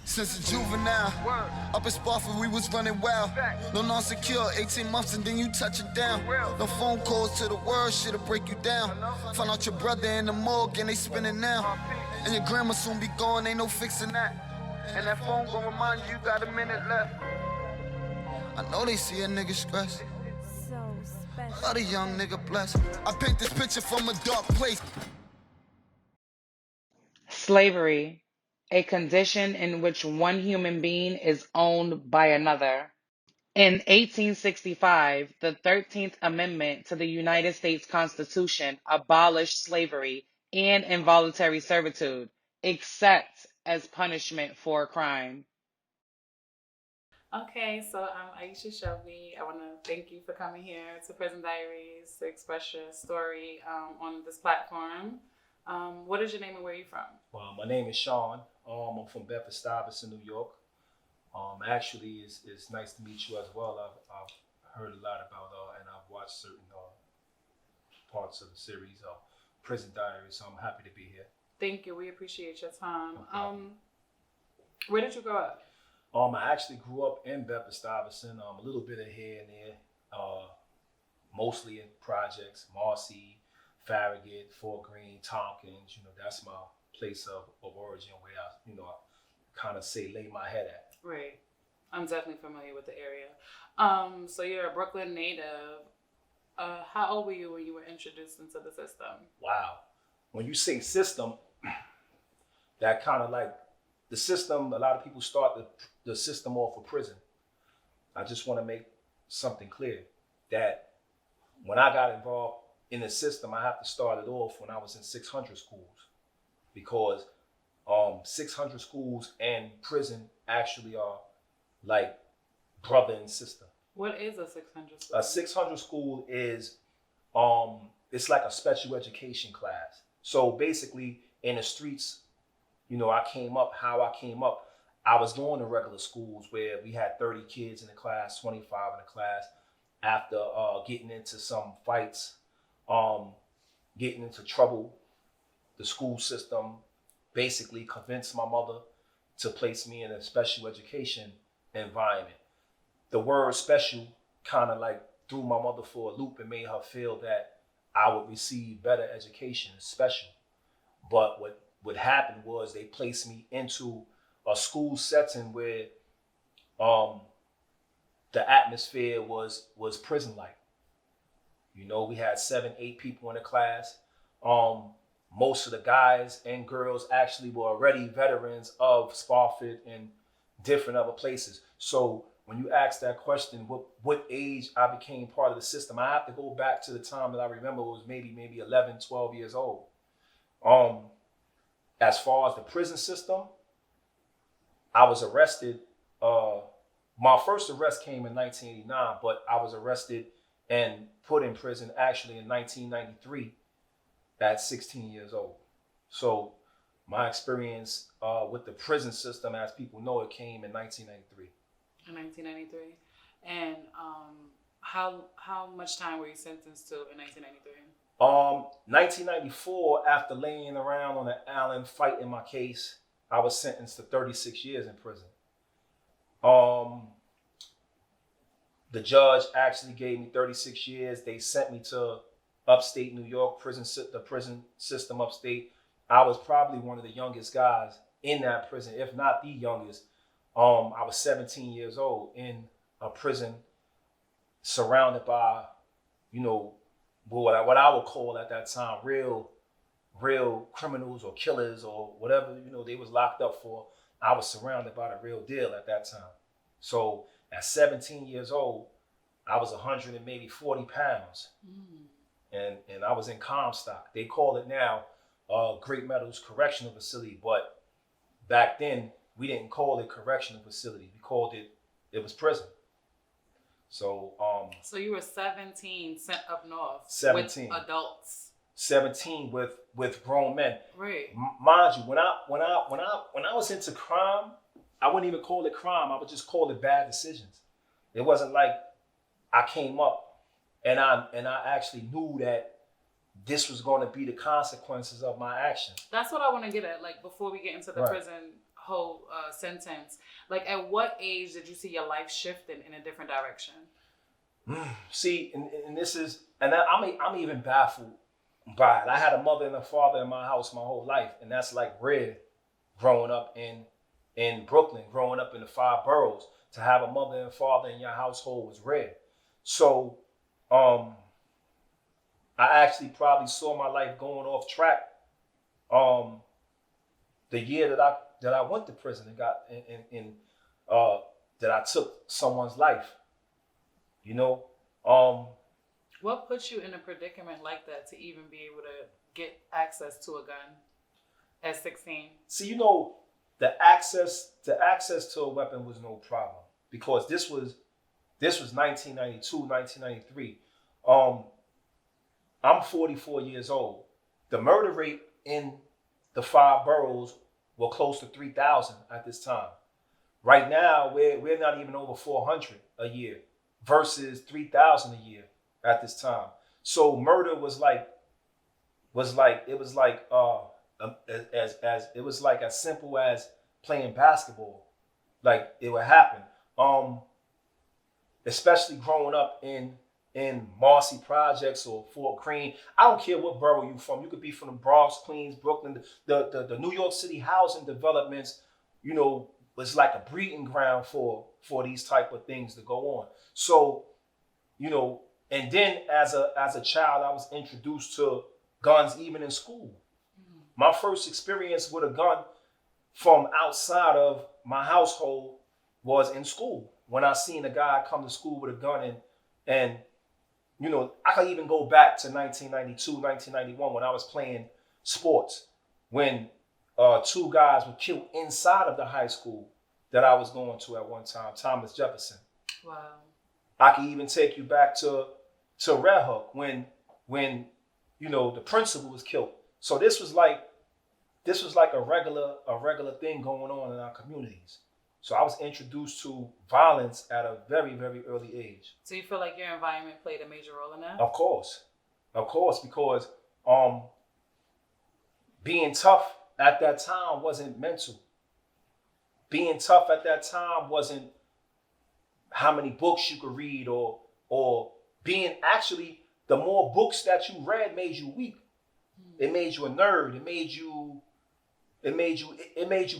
Since a juvenile, up in Spofford we was running wild. No non-secure, 18 months and then you touch it down. No phone calls to the world, shit'll break you down. Find out your brother in the morgue and they spinning now. And your grandma soon be gone, ain't no fixing that. And that phone gon' remind you got a minute left. I know they see a nigga stressed. So special. Lot of young nigga blessed. I paint this picture from a dark place. Slavery, a condition in which one human being is owned by another. In 1865, the 13th Amendment to the United States Constitution abolished slavery and involuntary servitude, except as punishment for a crime. Okay, so I'm Ayishah Shelby. I want to thank you for coming here to Prison Diaries to express your story on this platform. What is your name and where are you from? Well, my name is Shawn. I'm from Bedford-Stuyvesant, New York. Actually, it's nice to meet you as well. I've heard a lot about and I've watched certain parts of the series of Prison Diaries, so I'm happy to be here. Thank you. We appreciate your time. Where did you grow up? I actually grew up in Bedford-Stuyvesant, a little bit of here and there, mostly in projects, Marcy, Farragut, Fort Greene, Tompkins. That's my place of origin where I kind of lay my head at. Right. I'm definitely familiar with the area. So you're a Brooklyn native. How old were you when you were introduced into the system? Wow. When you say system, that kind of like the system, a lot of people start the system off of prison. I just want to make something clear that when I got involved in the system, I have to start it off when I was in 600 schools, because 600 schools and prison actually are like brother and sister. What is a 600 school? A 600 school is it's like a special education class. So basically in the streets, I came up, I was going to regular schools where we had 30 kids in the class, 25 in the class. After getting into some fights, getting into trouble, the school system basically convinced my mother to place me in a special education environment. The word special kind of like threw my mother for a loop and made her feel that I would receive better education, special. But what happened was they placed me into a school setting where the atmosphere was prison-like. We had 7-8 people in the class. Most of the guys and girls actually were already veterans of Spofford and different other places. So when you ask that question, what age I became part of the system, I have to go back to the time that I remember was maybe 11, 12 years old. As far as the prison system, I was arrested. My first arrest came in 1989, but I was arrested and put in prison actually in 1993 at 16 years old. So my experience with the prison system, as people know, it came in 1993. In 1993. And how much time were you sentenced to in 1993? 1994, after laying around on the island fighting my case, I was sentenced to 36 years in prison. The judge actually gave me 36 years. They sent me to upstate New York, the prison system upstate. I was probably one of the youngest guys in that prison, if not the youngest. I was 17 years old in a prison surrounded by, what I would call at that time real criminals or killers or whatever, they was locked up for. I was surrounded by the real deal at that time. So at 17 years old, I was 140 pounds. And I was in Comstock. They call it now Great Meadows Correctional Facility, but back then we didn't call it correctional facility. We called it was prison. So so you were 17 sent up north 17 with adults. 17 with grown men. Right. Mind you, when I was into crime, I wouldn't even call it crime. I would just call it bad decisions. It wasn't like I came up and I actually knew that this was going to be the consequences of my actions. That's what I want to get at. Like before we get into the Right. prison whole sentence. Like, at what age did you see your life shifting in a different direction? See, and this is, and I'm even baffled by it. I had a mother and a father in my house my whole life, and that's like rare growing up in Brooklyn, growing up in the 5 boroughs. To have a mother and father in your household was rare. So I actually probably saw my life going off track the year that I went to prison and got in that I took someone's life. You know, what put you in a predicament like that to even be able to get access to a gun at 16? See, you know, the access to a weapon was no problem because this was 1992, 1993. I'm 44 years old. The murder rate in the 5 boroughs were close to 3,000 at this time. Right now, we're not even over 400 a year versus 3,000 a year at this time. So murder was like as simple as playing basketball. Like it would happen. Especially growing up in Marcy Projects or Fort Greene. I don't care what borough you're from. You could be from the Bronx, Queens, Brooklyn. The New York City housing developments, you know, was like a breeding ground for these type of things to go on. So, you know, and then as a child, I was introduced to guns even in school. My first experience with a gun from outside of my household was in school. When I seen a guy come to school with a gun and you know, I could even go back to 1992, 1991 when I was playing sports, when 2 guys were killed inside of the high school that I was going to at one time, Thomas Jefferson. Wow. I could even take you back to Red Hook when you know the principal was killed. So this was like a regular thing going on in our communities. So I was introduced to violence at a very, very early age. So you feel like your environment played a major role in that? Of course, because being tough at that time wasn't mental. Being tough at that time wasn't how many books you could read or being actually, the more books that you read made you weak. It made you a nerd. It made you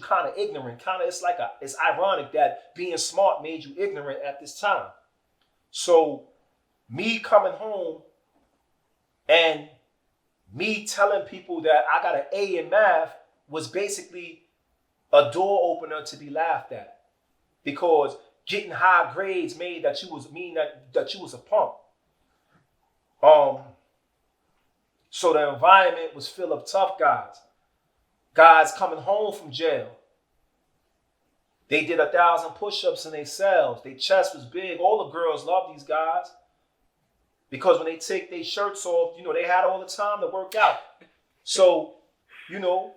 kind of ignorant. It's ironic that being smart made you ignorant at this time. So me coming home and me telling people that I got an A in math was basically a door opener to be laughed at, because getting high grades made that you was a punk. So the environment was full of tough guys coming home from jail. They did 1,000 push-ups in their cells. Their chest was big. All the girls loved these guys because when they take their shirts off, you know, they had all the time to work out. So, you know,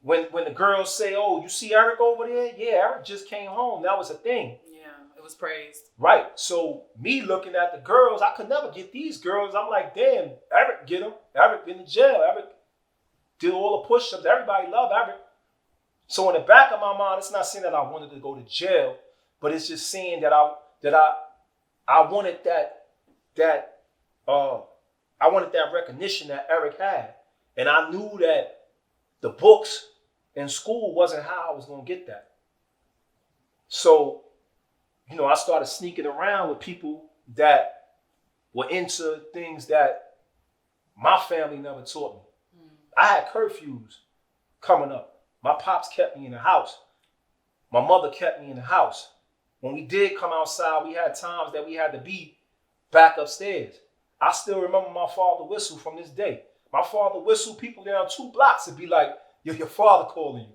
when the girls say, "Oh, you see Eric over there?" "Yeah, Eric just came home." That was a thing. Yeah, it was praised. Right. So me looking at the girls, I could never get these girls. I'm like, damn, Eric get them. Eric been in jail. Eric did all the push-ups. Everybody loved Eric. So in the back of my mind, it's not saying that I wanted to go to jail, but it's just saying that I wanted I wanted that recognition that Eric had. And I knew that the books in school wasn't how I was going to get that. So, you know, I started sneaking around with people that were into things that my family never taught me. I had curfews coming up. My pops kept me in the house. My mother kept me in the house. When we did come outside, we had times that we had to be back upstairs. I still remember my father whistle from this day. My father whistled people down 2 blocks and be like, "Your father calling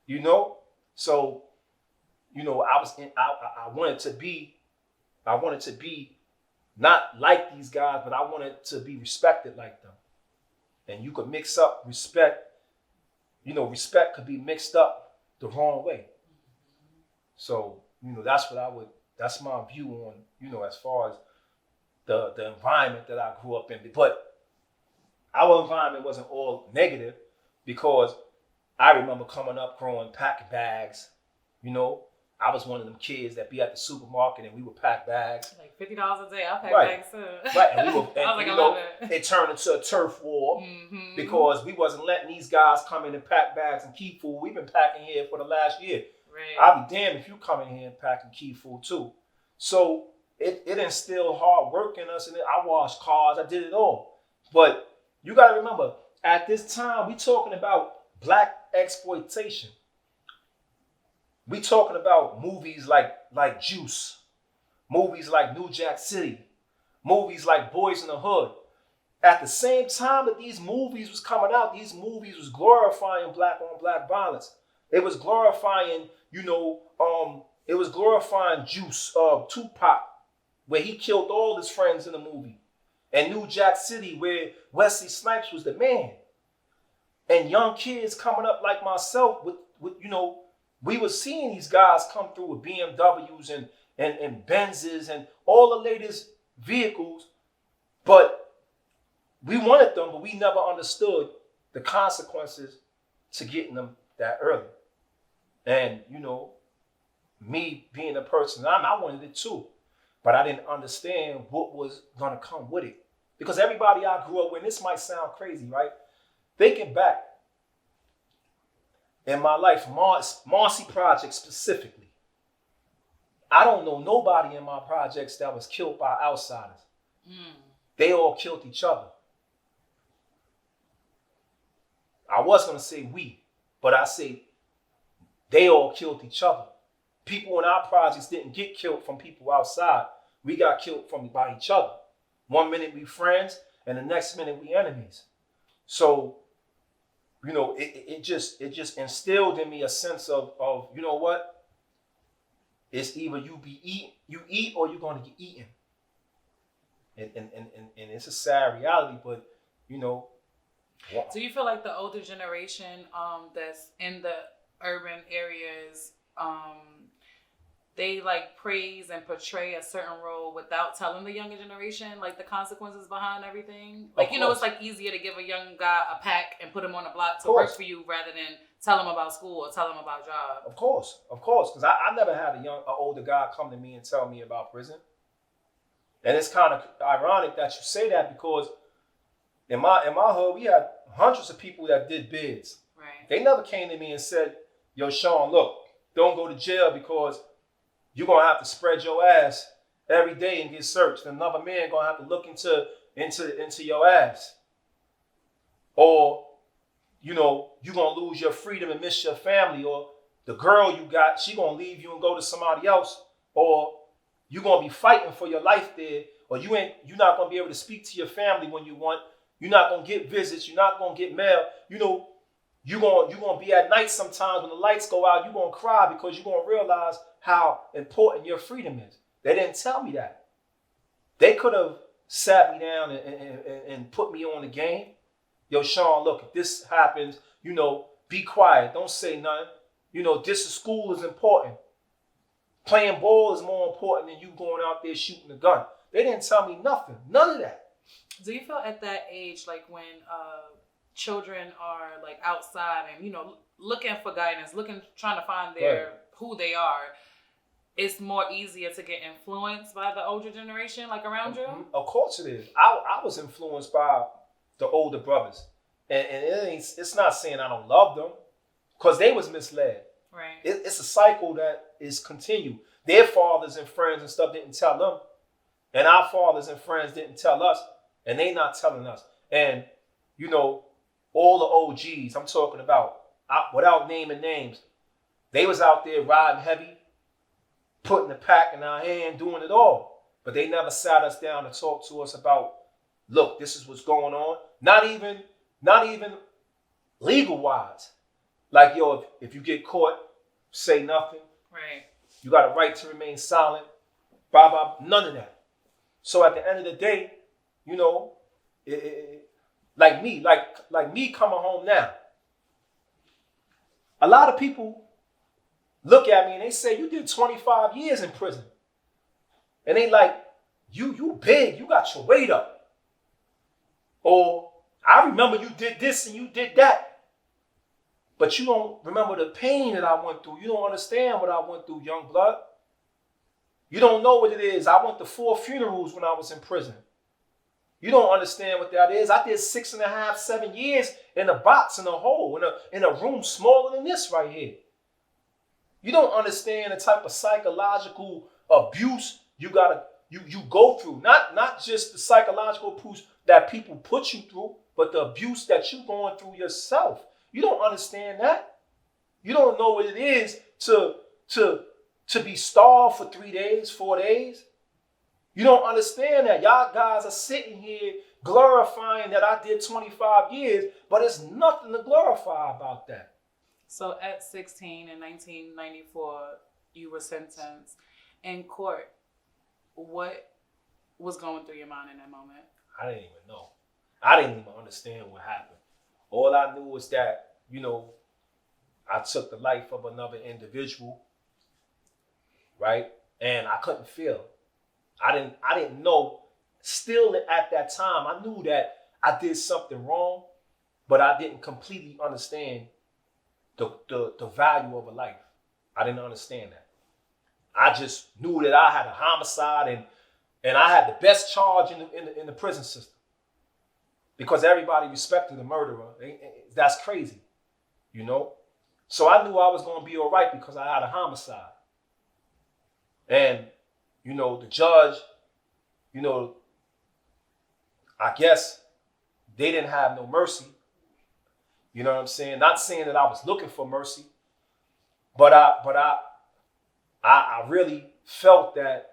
you." You know? So, you know, I wanted to be not like these guys, but I wanted to be respected like them. And you could mix up respect. You know, respect could be mixed up the wrong way. So, you know, that's my view on, you know, as far as the environment that I grew up in. But our environment wasn't all negative, because I remember coming up, growing, packing bags. You know, I was one of them kids that be at the supermarket and we would pack bags. Like $50 a day, I'll pack Right. bags too. Right, and we were, I was like, I love it. it turned into a turf war Mm-hmm. because we wasn't letting these guys come in and pack bags and keep food. We've been packing here for the last year. Right. I'll be damned if you come in here and packing key food too. So it instilled hard work in us, and I washed cars, I did it all. But you got to remember, at this time, we talking about black exploitation. We talking about movies like Juice, movies like New Jack City, movies like Boys in the Hood. At the same time that these movies was coming out, these movies was glorifying black on black violence. It was glorifying, it was glorifying Juice, Tupac, where he killed all his friends in the movie. And New Jack City, where Wesley Snipes was the man. And young kids coming up like myself with we were seeing these guys come through with BMWs and Benzes and all the latest vehicles, but we wanted them, but we never understood the consequences to getting them that early. And, me being a person, I wanted it too, but I didn't understand what was going to come with it. Because everybody I grew up with, this might sound crazy, right? Thinking back, in my life, Marcy Project specifically, I don't know nobody in my projects that was killed by outsiders. They all killed each other. I was going to say we, but I say they all killed each other. People in our projects didn't get killed from people outside. We got killed by each other. 1 minute we friends, and the next minute we enemies. So, it just instilled in me a sense of you know what? It's either you eat or you're going to get eaten. And it's a sad reality, but wow. Do you feel like the older generation that's in the urban areas, they like praise and portray a certain role without telling the younger generation like the consequences behind everything? Like, it's like easier to give a young guy a pack and put him on a block to work for you rather than tell him about school or tell him about job. Of course. Because I never had an older guy come to me and tell me about prison. And it's kind of ironic that you say that because in my hood, we had hundreds of people that did bids. Right. They never came to me and said, yo, Shawn, look, don't go to jail because you're going to have to spread your ass every day and get searched. Another man going to have to look into your ass. Or, you're going to lose your freedom and miss your family. Or the girl you got, she going to leave you and go to somebody else. Or you're going to be fighting for your life there. Or you're not going to be able to speak to your family when you want. You're not going to get visits. You're not going to get mail. You're going to be at night sometimes when the lights go out. You're going to cry because you're going to realize how important your freedom is. They didn't tell me that. They could have sat me down and put me on the game. Yo, Shawn, look, if this happens, be quiet. Don't say nothing. School is important. Playing ball is more important than you going out there shooting a gun. They didn't tell me nothing. None of that. Do you feel at that age, like when children are like outside and, looking for guidance, trying to find who they are, it's more easier to get influenced by the older generation, like around you? Of course it is. I was influenced by the older brothers. And it's not saying I don't love them, because they was misled. Right. It's a cycle that is continued. Their fathers and friends and stuff didn't tell them. And our fathers and friends didn't tell us. And they not telling us. And, all the OGs I'm talking about, without naming names, they was out there riding heavy, putting the pack in our hand, doing it all. But they never sat us down to talk to us about, look, this is what's going on. Not even legal-wise. Like, yo, if you get caught, say nothing. Right. You got a right to remain silent. Blah, blah, none of that. So at the end of the day, like me coming home now, a lot of people look at me and they say, you did 25 years in prison. And they like, you big, you got your weight up. Or I remember you did this and you did that. But you don't remember the pain that I went through. You don't understand what I went through, young blood. You don't know what it is. I went to 4 funerals when I was in prison. You don't understand what that is. I did 6.5, 7 years in a box, in a hole, in a room smaller than this right here. You don't understand the type of psychological abuse you go through. Not just the psychological abuse that people put you through, but the abuse that you're going through yourself. You don't understand that. You don't know what it is to be starved for 3 days, 4 days. You don't understand that. Y'all guys are sitting here glorifying that I did 25 years, but it's nothing to glorify about that. So at 16 in 1994, you were sentenced in court. What was going through your mind in that moment? I didn't even know. I didn't even understand what happened. All I knew was that, I took the life of another individual, right? And I couldn't feel. I didn't know. Still at that time, I knew that I did something wrong, but I didn't completely understand the value of a life. I didn't understand that. I just knew that I had a homicide and I had the best charge in the prison system because everybody respected the murderer. That's crazy, So I knew I was going to be all right because I had a homicide. And, the judge, I guess they didn't have no mercy. You know what I'm saying? Not saying that I was looking for mercy, but I really felt that,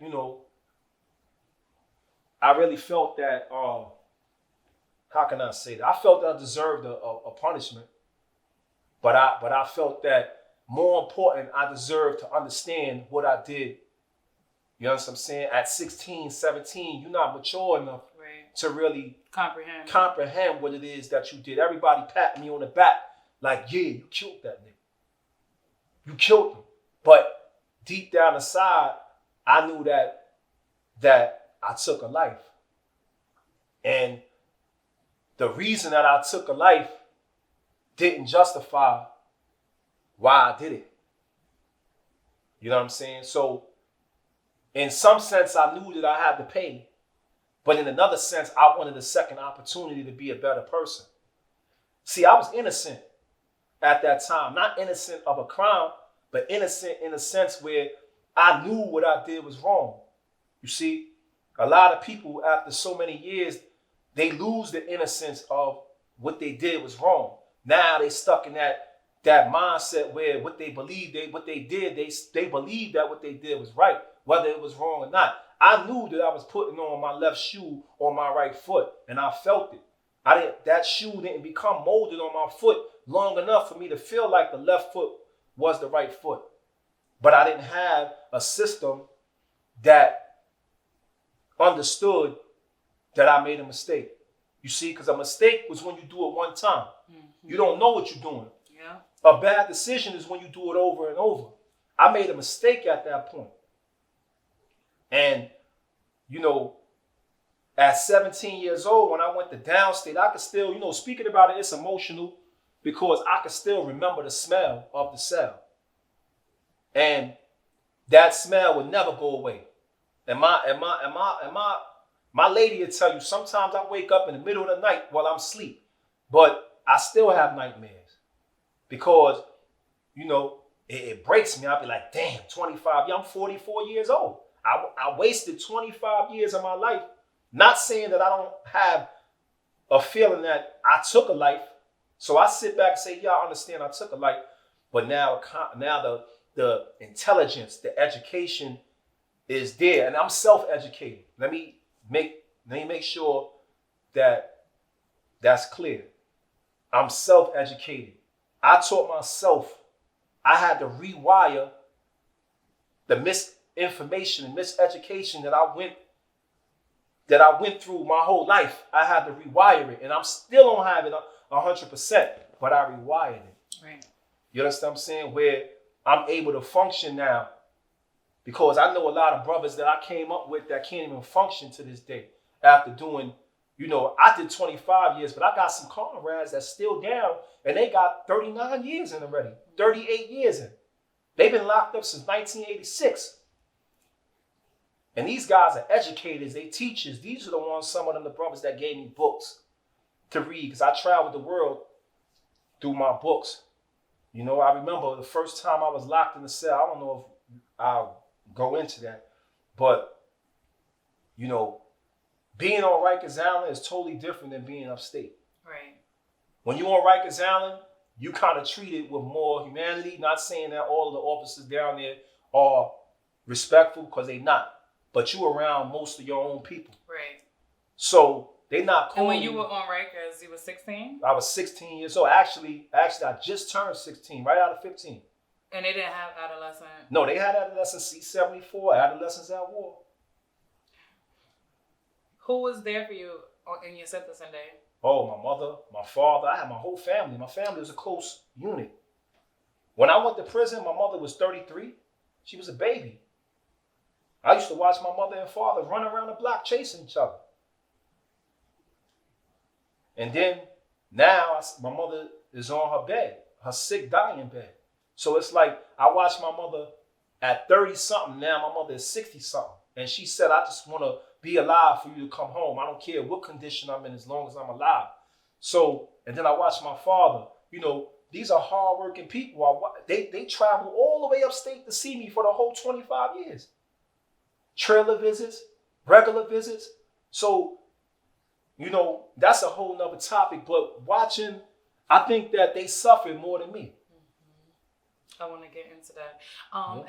how can I say that? I felt that I deserved a punishment, but I felt that more important, I deserved to understand what I did. You know what I'm saying? At 16, 17, you're not mature enough to really comprehend what it is that you did. Everybody pat me on the back like, yeah, you killed that nigga. You killed him. But deep down inside, I knew that I took a life. And the reason that I took a life didn't justify why I did it. You know what I'm saying? So in some sense, I knew that I had to pay. But in another sense, I wanted a second opportunity to be a better person. See, I was innocent at that time. Not innocent of a crime, but innocent in a sense where I knew what I did was wrong. You see, a lot of people after so many years, they lose the innocence of what they did was wrong. Now they stuck in that mindset where what they believe, they believe that what they did was right, whether it was wrong or not. I knew that I was putting on my left shoe on my right foot, and I felt it. That shoe didn't become molded on my foot long enough for me to feel like the left foot was the right foot. But I didn't have a system that understood that I made a mistake. You see, because a mistake was when you do it one time. Mm-hmm. You don't know what you're doing. Yeah. A bad decision is when you do it over and over. I made a mistake at that point. And, at 17 years old, when I went to downstate, I could still, speaking about it, it's emotional because I could still remember the smell of the cell. And that smell would never go away. And my lady would tell you, sometimes I wake up in the middle of the night while I'm asleep, but I still have nightmares because, it breaks me. I'll be like, damn, 25, I'm 44 years old. I wasted 25 years of my life. Not saying that I don't have a feeling that I took a life. So I sit back and say, yeah, I understand I took a life. But now the intelligence, the education is there. And I'm self-educated. Let me make sure that that's clear. I'm self-educated. I taught myself. I had to rewire the misinformation and miseducation that I went through my whole life. I had to rewire it, and I'm still don't have it 100%, but I rewired it. Right. You understand what I'm saying? Where I'm able to function now, because I know a lot of brothers that I came up with that can't even function to this day after doing You know, I did 25 years, but I got some comrades that's still down, and they got 39 years in already, 38 years in. They've been locked up since 1986. And these guys are educators, they teachers. These are the ones, some of them, the brothers that gave me books to read, because I traveled the world through my books. You know, I remember the first time I was locked in the cell. I don't know if I'll go into that, but, you know, being on Rikers Island is totally different than being upstate. Right. When you're on Rikers Island, you kind of treat it with more humanity. Not saying that all of the officers down there are respectful, because they not. But you around most of your own people. Right. So they not calling. And when you were on Rikers, you were 16? I was 16 years old. Actually, I just turned 16, right out of 15. And they didn't have adolescent? No, they had adolescents, C-74, adolescents at war. Who was there for you in your sentencing day? Oh, my mother, my father. I had my whole family. My family was a close unit. When I went to prison, my mother was 33. She was a baby. I used to watch my mother and father run around the block chasing each other. And then now my mother is on her bed, her sick, dying bed. So it's like I watched my mother at 30-something. Now my mother is 60-something. And she said, I just want to be alive for you to come home. I don't care what condition I'm in as long as I'm alive. So, and then I watched my father. You know, these are hardworking people. They travel all the way upstate to see me for the whole 25 years. Trailer visits, regular visits. So, you know, that's a whole nother topic. But watching, I think that they suffered more than me. I want to get into that.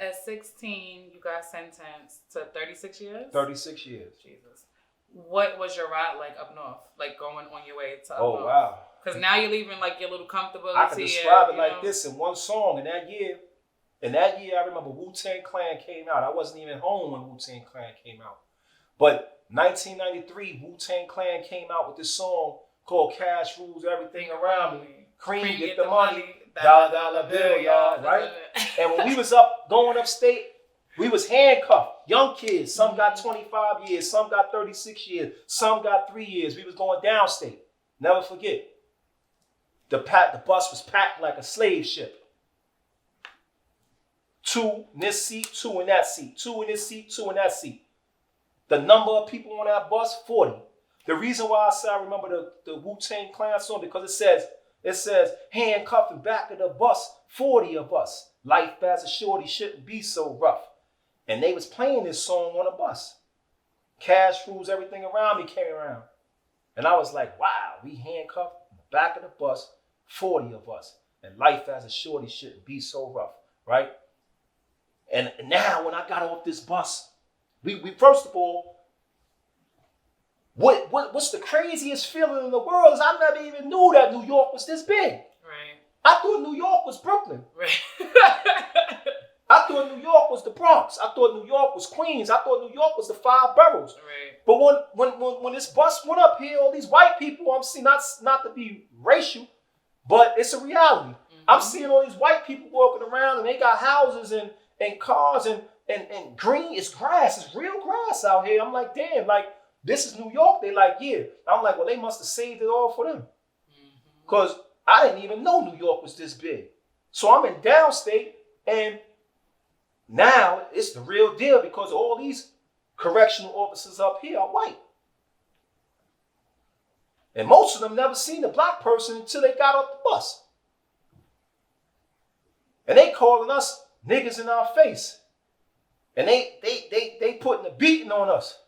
At 16, you got sentenced to 36 years? 36 years. Jesus. What was your ride like up north? Like going on your way to up north? Oh, wow. Because now you're leaving like your little comfortability. I can describe it like this in one song. In that year, I remember Wu-Tang Clan came out. I wasn't even home when Wu-Tang Clan came out. But 1993, Wu-Tang Clan came out with this song called Cash Rules Everything Around Me. Cream get the money. Dollar bill, y'all, right? And when we was going upstate, we was handcuffed. Young kids. Some got 25 years. Some got 36 years. Some got 3 years. We was going downstate. Never forget. The bus was packed like a slave ship. 2 in this seat, 2 in that seat. 2 in this seat, 2 in that seat. The number of people on that bus, 40. The reason why I say I remember the Wu-Tang Clan song, because it says, handcuffed in back of the bus, 40 of us. Life as a shorty shouldn't be so rough. And they was playing this song on a bus. Cash Rules Everything Around Me came around. And I was like, wow, we handcuffed in the back of the bus, 40 of us. And life as a shorty shouldn't be so rough, right? And now when I got off this bus, we first of all, what's the craziest feeling in the world is I never even knew that New York was this big. Right. I thought New York was Brooklyn. Right. I thought New York was the Bronx. I thought New York was Queens. I thought New York was the 5 boroughs. Right. But when this bus went up here, all these white people, I'm seeing, not to be racial, but it's a reality. Mm-hmm. I'm seeing all these white people walking around and they got houses and cars and green. It's grass. It's real grass out here. I'm like, damn, like, this is New York. They like, yeah. I'm like, well, they must have saved it all for them. Because I didn't even know New York was this big. So I'm in downstate, and now it's the real deal because all these correctional officers up here are white. And most of them never seen a black person until they got off the bus. And they calling us niggas in our face. And they putting a beating on us.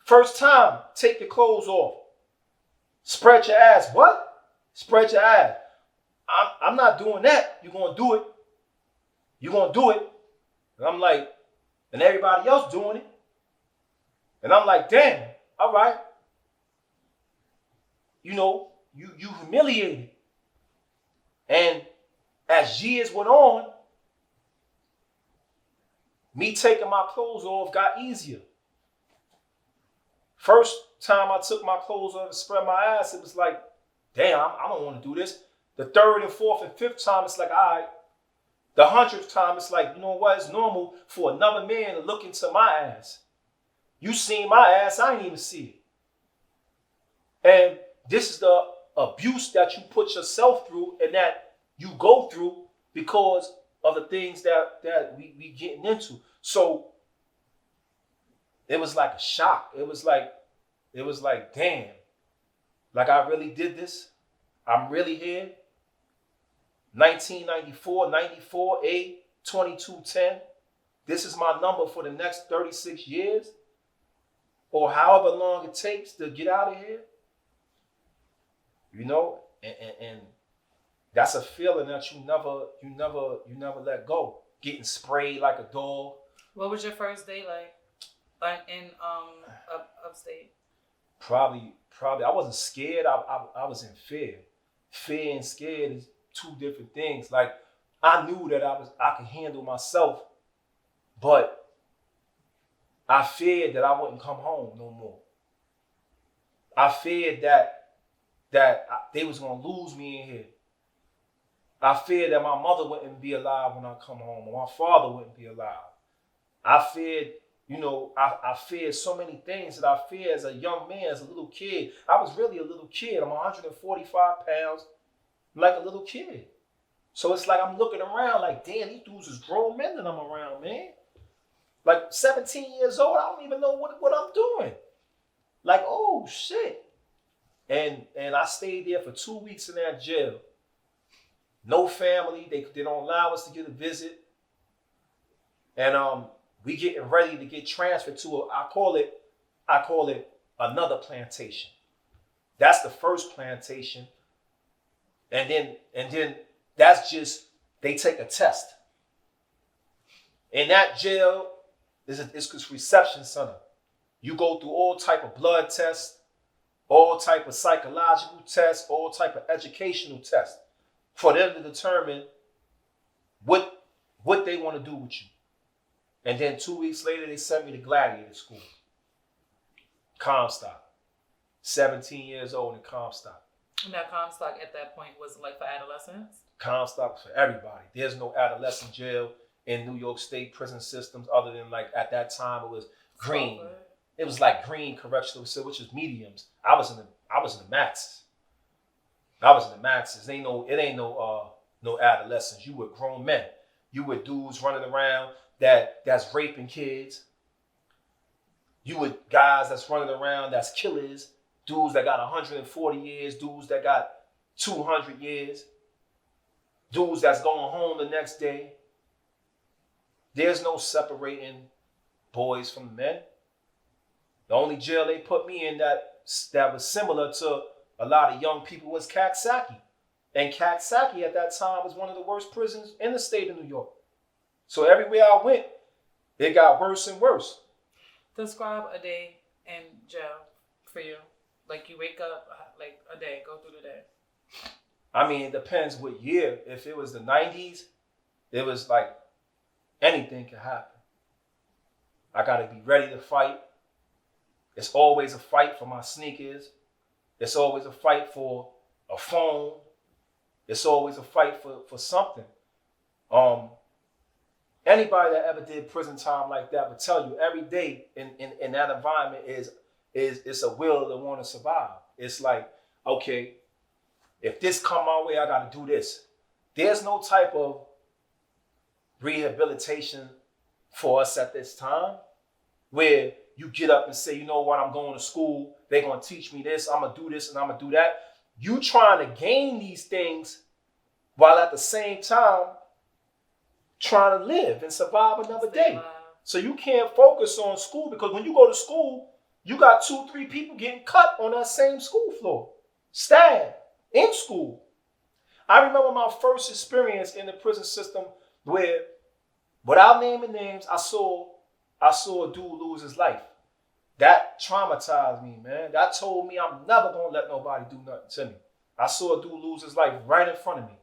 First time, take your clothes off. Spread your ass. What? Spread your ass. I'm not doing that. You're going to do it. You're going to do it. And I'm like, and everybody else doing it. And I'm like, damn, all right. You know, you humiliated. And as years went on, me taking my clothes off got easier. First time I took my clothes off and spread my ass, it was like, damn, I don't want to do this. The 3rd and 4th and 5th time, it's like, all right. The 100th time, it's like, you know what? It's normal for another man to look into my ass. You seen my ass, I ain't even see it. And this is the abuse that you put yourself through and that you go through because of the things that we getting into. So it was like a shock. It was like, damn, like I really did this. I'm really here. 1994, 94, A, 2210. This is my number for the next 36 years or however long it takes to get out of here. You know, and that's a feeling that you never let go. Getting sprayed like a dog. What was your first day like in upstate? Probably I wasn't scared. I was in fear. Fear and scared is two different things. Like I knew that I could handle myself, but I feared that I wouldn't come home no more. I feared that they was gonna lose me in here. I feared that my mother wouldn't be alive when I come home, or my father wouldn't be alive. I feared, I feared so many things that I feared as a young man, as a little kid. I was really a little kid. I'm 145 pounds, like a little kid. So it's like I'm looking around like, damn, these dudes is grown men that I'm around, man. Like 17 years old, I don't even know what I'm doing. Like, oh shit. And I stayed there for 2 weeks in that jail. No family, they don't allow us to get a visit. And we getting ready to get transferred to I call it another plantation. That's the first plantation. And then that's just, they take a test. In that jail, it's a reception center. You go through all type of blood tests, all type of psychological tests, all type of educational tests for them to determine what they want to do with you. And then 2 weeks later, they sent me to Gladiator School. Comstock. 17 years old in Comstock. And that Comstock at that point was like for adolescents? Comstock for everybody. There's no adolescent jail in New York State prison systems other than like at that time it was green. It was like green correctional facility, which is mediums. I was in the maxes. It ain't no adolescents. You were grown men. You were dudes running around that's raping kids. You were guys that's running around that's killers. Dudes that got 140 years. Dudes that got 200 years. Dudes that's going home the next day. There's no separating boys from men. The only jail they put me in that was similar to a lot of young people was Kaksaki. And Kaksaki at that time was one of the worst prisons in the state of New York. So everywhere I went, it got worse and worse. Describe a day in jail for you. Like you wake up, like a day, go through the day. I mean, it depends what year. If it was the 90s, it was like anything could happen. I got to be ready to fight. It's always a fight for my sneakers. It's always a fight for a phone. It's always a fight for something. Anybody that ever did prison time like that would tell you every day in that environment is it's a will to want to survive. It's like, okay, if this come my way, I got to do this. There's no type of rehabilitation for us at this time where you get up and say, you know what, I'm going to school. They're going to teach me this. I'm going to do this and I'm going to do that. You trying to gain these things while at the same time trying to live and survive another day. So you can't focus on school because when you go to school, you got 2-3 people getting cut on that same school floor. Stabbed in school. I remember my first experience in the prison system where, without naming names, I saw a dude lose his life. That traumatized me, man. That told me I'm never going to let nobody do nothing to me. I saw a dude lose his life right in front of me.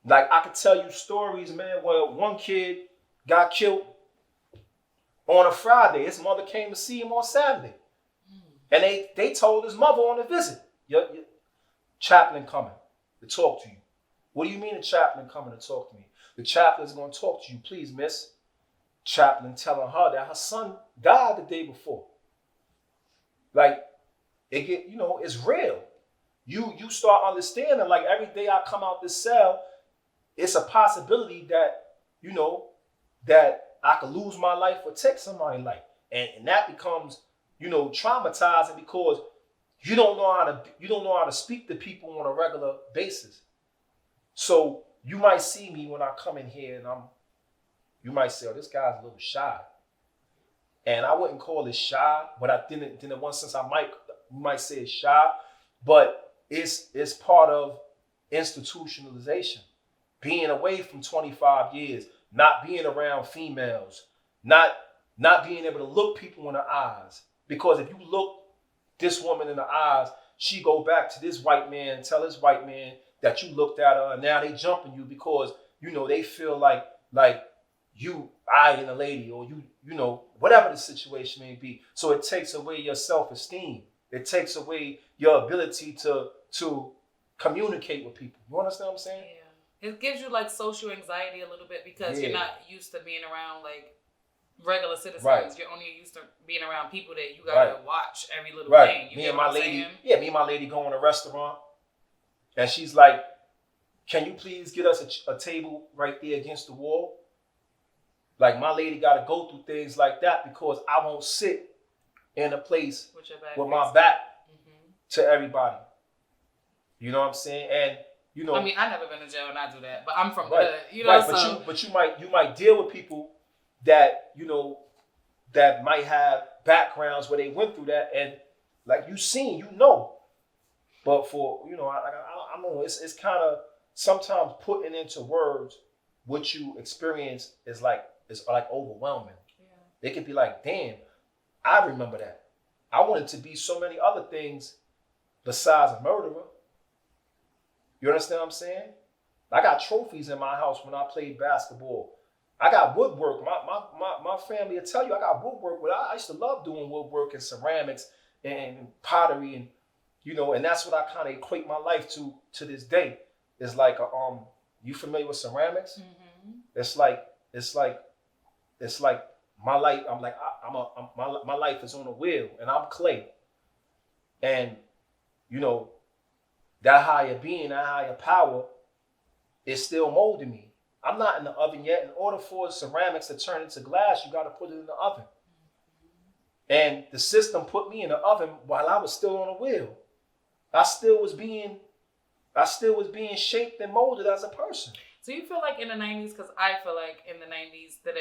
Like, I could tell you stories, man, where one kid got killed on a Friday. His mother came to see him on Saturday. And they told his mother on a visit, your chaplain coming to talk to you. What do you mean a chaplain coming to talk to me? The chaplain's going to talk to you, please, miss. Chaplain telling her that her son died the day before. Like it get, it's real. You start understanding, like every day I come out this cell, it's a possibility that, that I could lose my life or take somebody's life. And that becomes, traumatizing because you don't know how to speak to people on a regular basis. So you might see me when I come in here and you might say, oh, this guy's a little shy. And I wouldn't call it shy, but I didn't in one sense you might say it's shy, but it's part of institutionalization. Being away from 25 years, not being around females, not being able to look people in the eyes. Because if you look this woman in the eyes, she go back to this white man, tell this white man that you looked at her, and now they jumping you because they feel like you eyeing a lady, or whatever the situation may be. So it takes away your self-esteem. It takes away your ability to communicate with people. You understand what I'm saying? Yeah. It gives you like social anxiety a little bit because you're not used to being around like regular citizens. Right. You're only used to being around people that you gotta watch every little thing. You me and my lady go in a restaurant, and she's like, "Can you please get us a table right there against the wall?" Like my lady got to go through things like that because I won't sit in a place with my back to everybody. You know what I'm saying? And I mean, I never been to jail and I do that, but I'm from the hood, But you might deal with people that that might have backgrounds where they went through that, and like But for I know it's kind of sometimes putting into words what you experience is like overwhelming. Yeah. It could be like, damn, I remember that. I wanted to be so many other things besides a murderer. You understand what I'm saying? I got trophies in my house when I played basketball. I got woodwork. My family will tell you I got woodwork. I used to love doing woodwork and ceramics and pottery and that's what I kind of equate my life to this day. It's like you familiar with ceramics? Mm-hmm. It's like my life. I'm like my life is on a wheel and I'm clay, and that higher being, that higher power is still molding me. I'm not in the oven yet. In order for ceramics to turn into glass, you got to put it in the oven. And the system put me in the oven while I was still on a wheel. I still was being shaped and molded as a person. So you feel like in the 90s, because I feel like in the 90s that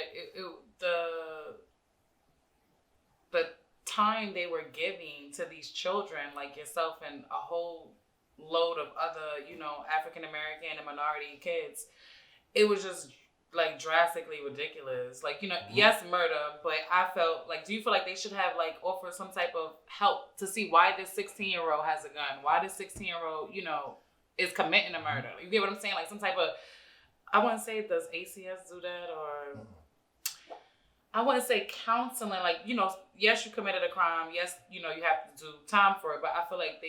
the time they were giving to these children like yourself and a whole load of other, African American and minority kids, it was just like drastically ridiculous. Like, yes, murder, but I felt like, do you feel like they should have like offered some type of help to see why this 16-year-old has a gun? Why this 16-year-old, is committing a murder? You get what I'm saying? Like some type of, I wouldn't say, does ACS do that? Or I wouldn't say counseling. Like, yes, you committed a crime. Yes, you have to do time for it. But I feel like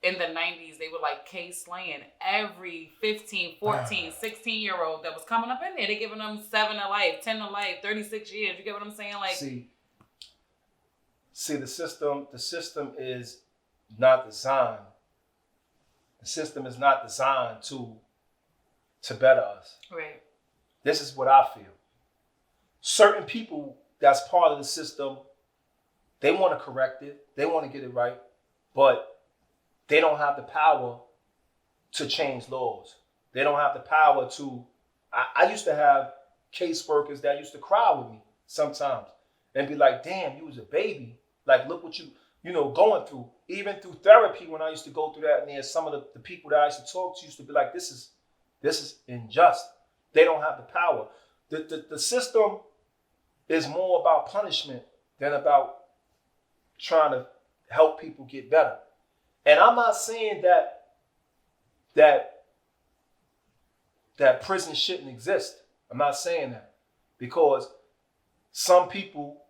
in the 90s, they were like case slaying every 15, 14, 16-year-old that was coming up in there. They giving them 7 to life, 10 to life, 36 years. You get what I'm saying? Like, see, the system is not designed. The system is not designed to better us. Right. This is what I feel. Certain people that's part of the system, they want to correct it. They want to get it right. But they don't have the power to change laws. They don't have the power to... I used to have caseworkers that used to cry with me sometimes and be like, damn, you was a baby. Like, look what you going through. Even through therapy, when I used to go through that, and there's some of the people that I used to talk to used to be like, this is unjust. They don't have the power. The system is more about punishment than about trying to help people get better. And I'm not saying that prison shouldn't exist. I'm not saying that, because some people,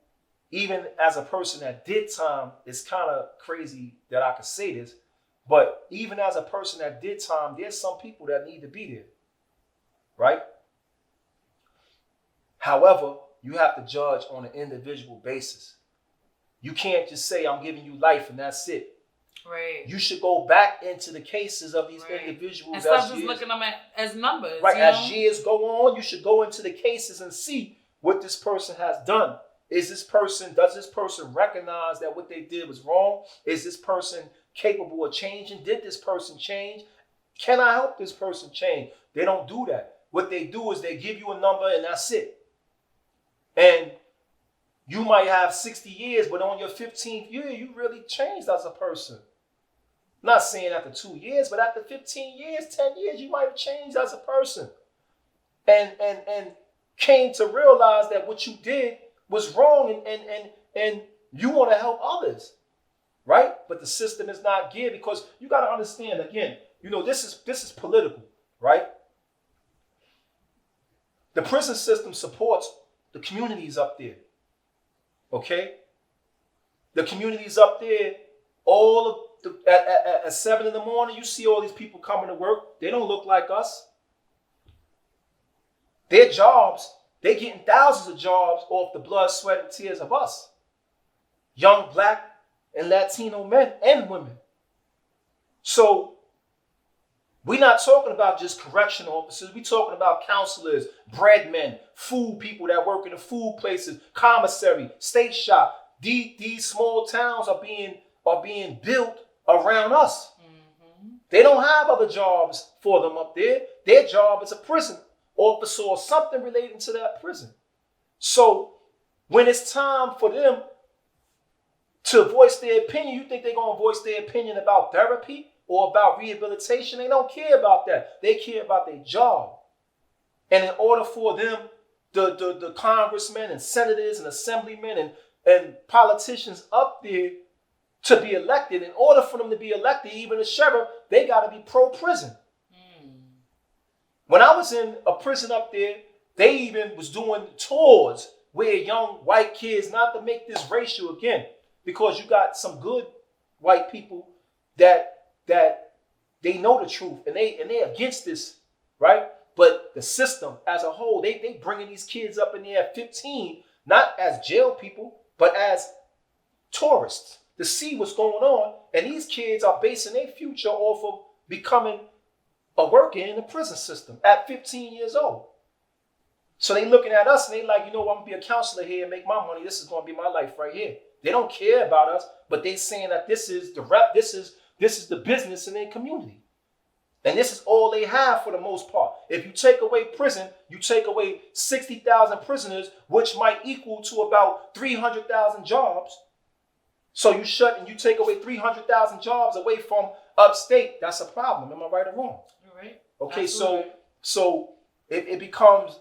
even as a person that did time, it's kind of crazy that I could say this, but even as a person that did time, there's some people that need to be there, right? However, you have to judge on an individual basis. You can't just say, I'm giving you life and that's it. Right. You should go back into the cases of these individuals. And stop just looking at them as numbers. Right. You As know? years go on, you should go into the cases and see what this person has done. Does this person recognize that what they did was wrong? Is this person capable of changing? Did this person change? Can I help this person change? They don't do that. What they do is they give you a number and that's it. And you might have 60 years, but on your 15th year, you really changed as a person. I'm not saying after 2 years, but after 15 years, 10 years, you might have changed as a person. And came to realize that what you did was wrong and you want to help others. Right? But the system is not geared, because you got to understand, again, this is political, right? The prison system supports the communities up there. Okay? The communities up there, at 7 in the morning, you see all these people coming to work. They don't look like us. Their jobs, they're getting thousands of jobs off the blood, sweat, and tears of us. Young Black and Latino men and women. So we're not talking about just correctional officers. We're talking about counselors, bread men, food people that work in the food places, commissary, state shop. These small towns are being built around us. Mm-hmm. They don't have other jobs for them up there. Their job is a prison officer or something relating to that prison. So when it's time for them to voice their opinion, you think they're going to voice their opinion about therapy or about rehabilitation? They don't care about that. They care about their job. And in order for them, the congressmen and senators and assemblymen and politicians up there to be elected, in order for them to be elected, even a sheriff, they got to be pro-prison. When I was in a prison up there, they even was doing tours where young white kids, not to make this racial again, because you got some good white people that they know the truth and they're against this, right? But the system as a whole, they bringing these kids up in there at 15, not as jail people, but as tourists to see what's going on. And these kids are basing their future off of becoming a worker in the prison system at 15 years old. So they looking at us and they like, I'm gonna be a counselor here and make my money. This is gonna be my life right here. They don't care about us, but they saying that this is the rep, this is the business in their community. And this is all they have for the most part. If you take away prison, you take away 60,000 prisoners, which might equal to about 300,000 jobs. So you take away 300,000 jobs away from upstate. That's a problem. Am I right or wrong? You're right. Okay, Absolutely. so it becomes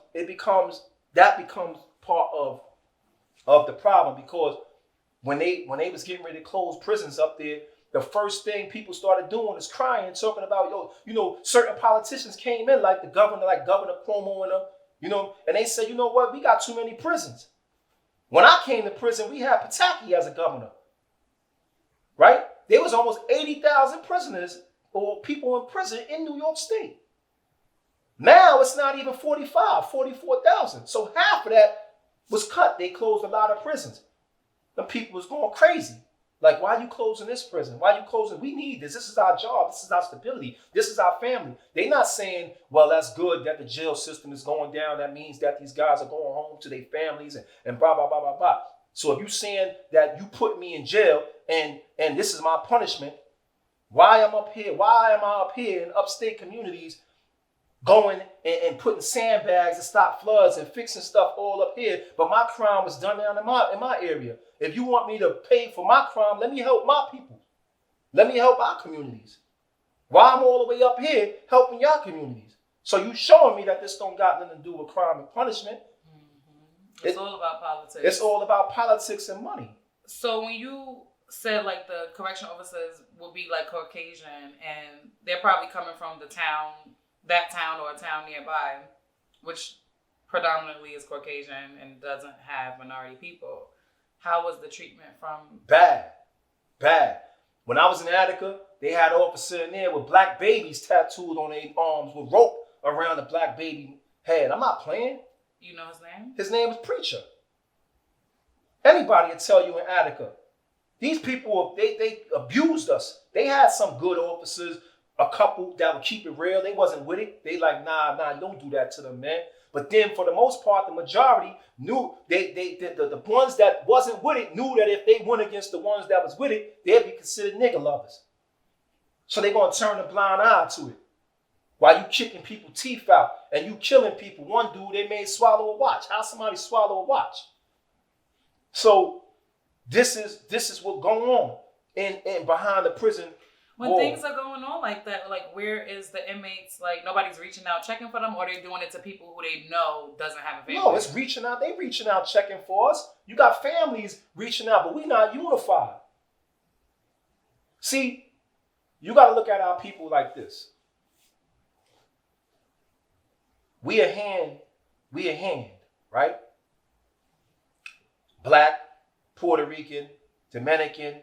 part of the problem, because when they was getting ready to close prisons up there, the first thing people started doing is crying and talking about, certain politicians came in, like Governor Cuomo and them, and they said, you know what, we got too many prisons. When I came to prison, we had Pataki as a governor, right? There was almost 80,000 prisoners or people in prison in New York State. Now it's not even 44,000. So half of that was cut. They closed a lot of prisons. The people was going crazy. Like, why are you closing this prison? Why are you closing? We need this. This is our job. This is our stability. This is our family. They're not saying, well, that's good that the jail system is going down. That means that these guys are going home to their families and blah, blah, blah, blah, blah. So if you're saying that you put me in jail and this is my punishment, why am I up here in upstate communities going and putting sandbags to stop floods and fixing stuff all up here, but my crime was done down in my area? If you want me to pay for my crime, let me help my people. Let me help our communities. Why I'm all the way up here helping your communities? So you showing me that this don't got nothing to do with crime and punishment. Mm-hmm. It's all about politics. It's all about politics and money. So when you said like the correctional officers would be like Caucasian and they're probably coming from that town or a town nearby, which predominantly is Caucasian and doesn't have minority people, how was the treatment from? Bad. When I was in Attica, they had an officer in there with black babies tattooed on their arms with rope around the black baby head. I'm not playing. You know his name? His name was Preacher. Anybody will tell you in Attica These people, they abused us. They had some good officers, a couple that would keep it real. They wasn't with it. They like, nah, don't do that to them, man. But then for the most part, the majority knew the ones that wasn't with it knew that if they went against the ones that was with it, they'd be considered nigga lovers. So they're gonna turn a blind eye to it. While you kicking people teeth out and you killing people. One dude, they made swallow a watch. How somebody swallow a watch? So this is what's going on in behind the prison. When wall. things are going on like that, like where is the inmates? Like nobody's reaching out, checking for them, or they're doing it to people who they know doesn't have a family. No, it's reaching out. They reaching out, checking for us. You got families reaching out, but we not unified. See, you got to look at our people like this. We a hand, right? Black, Puerto Rican, Dominican,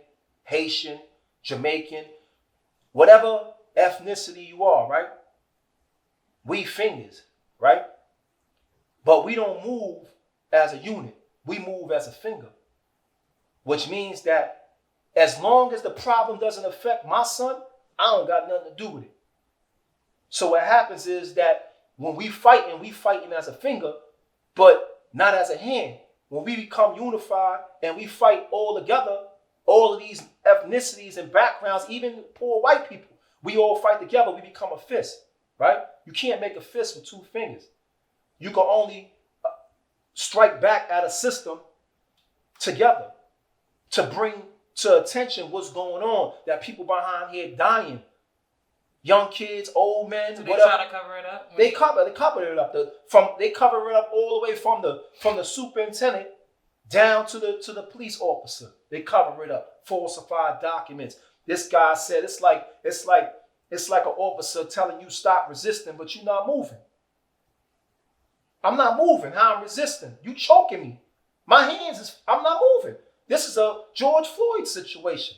Haitian, Jamaican, whatever ethnicity you are, right? We fingers, right? But we don't move as a unit. We move as a finger, which means that as long as the problem doesn't affect my son, I don't got nothing to do with it. So what happens is that when we fighting as a finger, but not as a hand. When we become unified and we fight all together, all of these ethnicities and backgrounds, even poor white people, we all fight together, we become a fist, right? You can't make a fist with two fingers. You can only strike back at a system together to bring to attention what's going on, that people behind here dying. Young kids, old men, do they whatever. try to cover it up? They cover it up. They cover it up all the way from the superintendent down to the police officer. They cover it up. Falsified documents. This guy said it's like an officer telling you stop resisting, but you're not moving. I'm not moving. How I'm resisting? You choking me. I'm not moving. This is a George Floyd situation.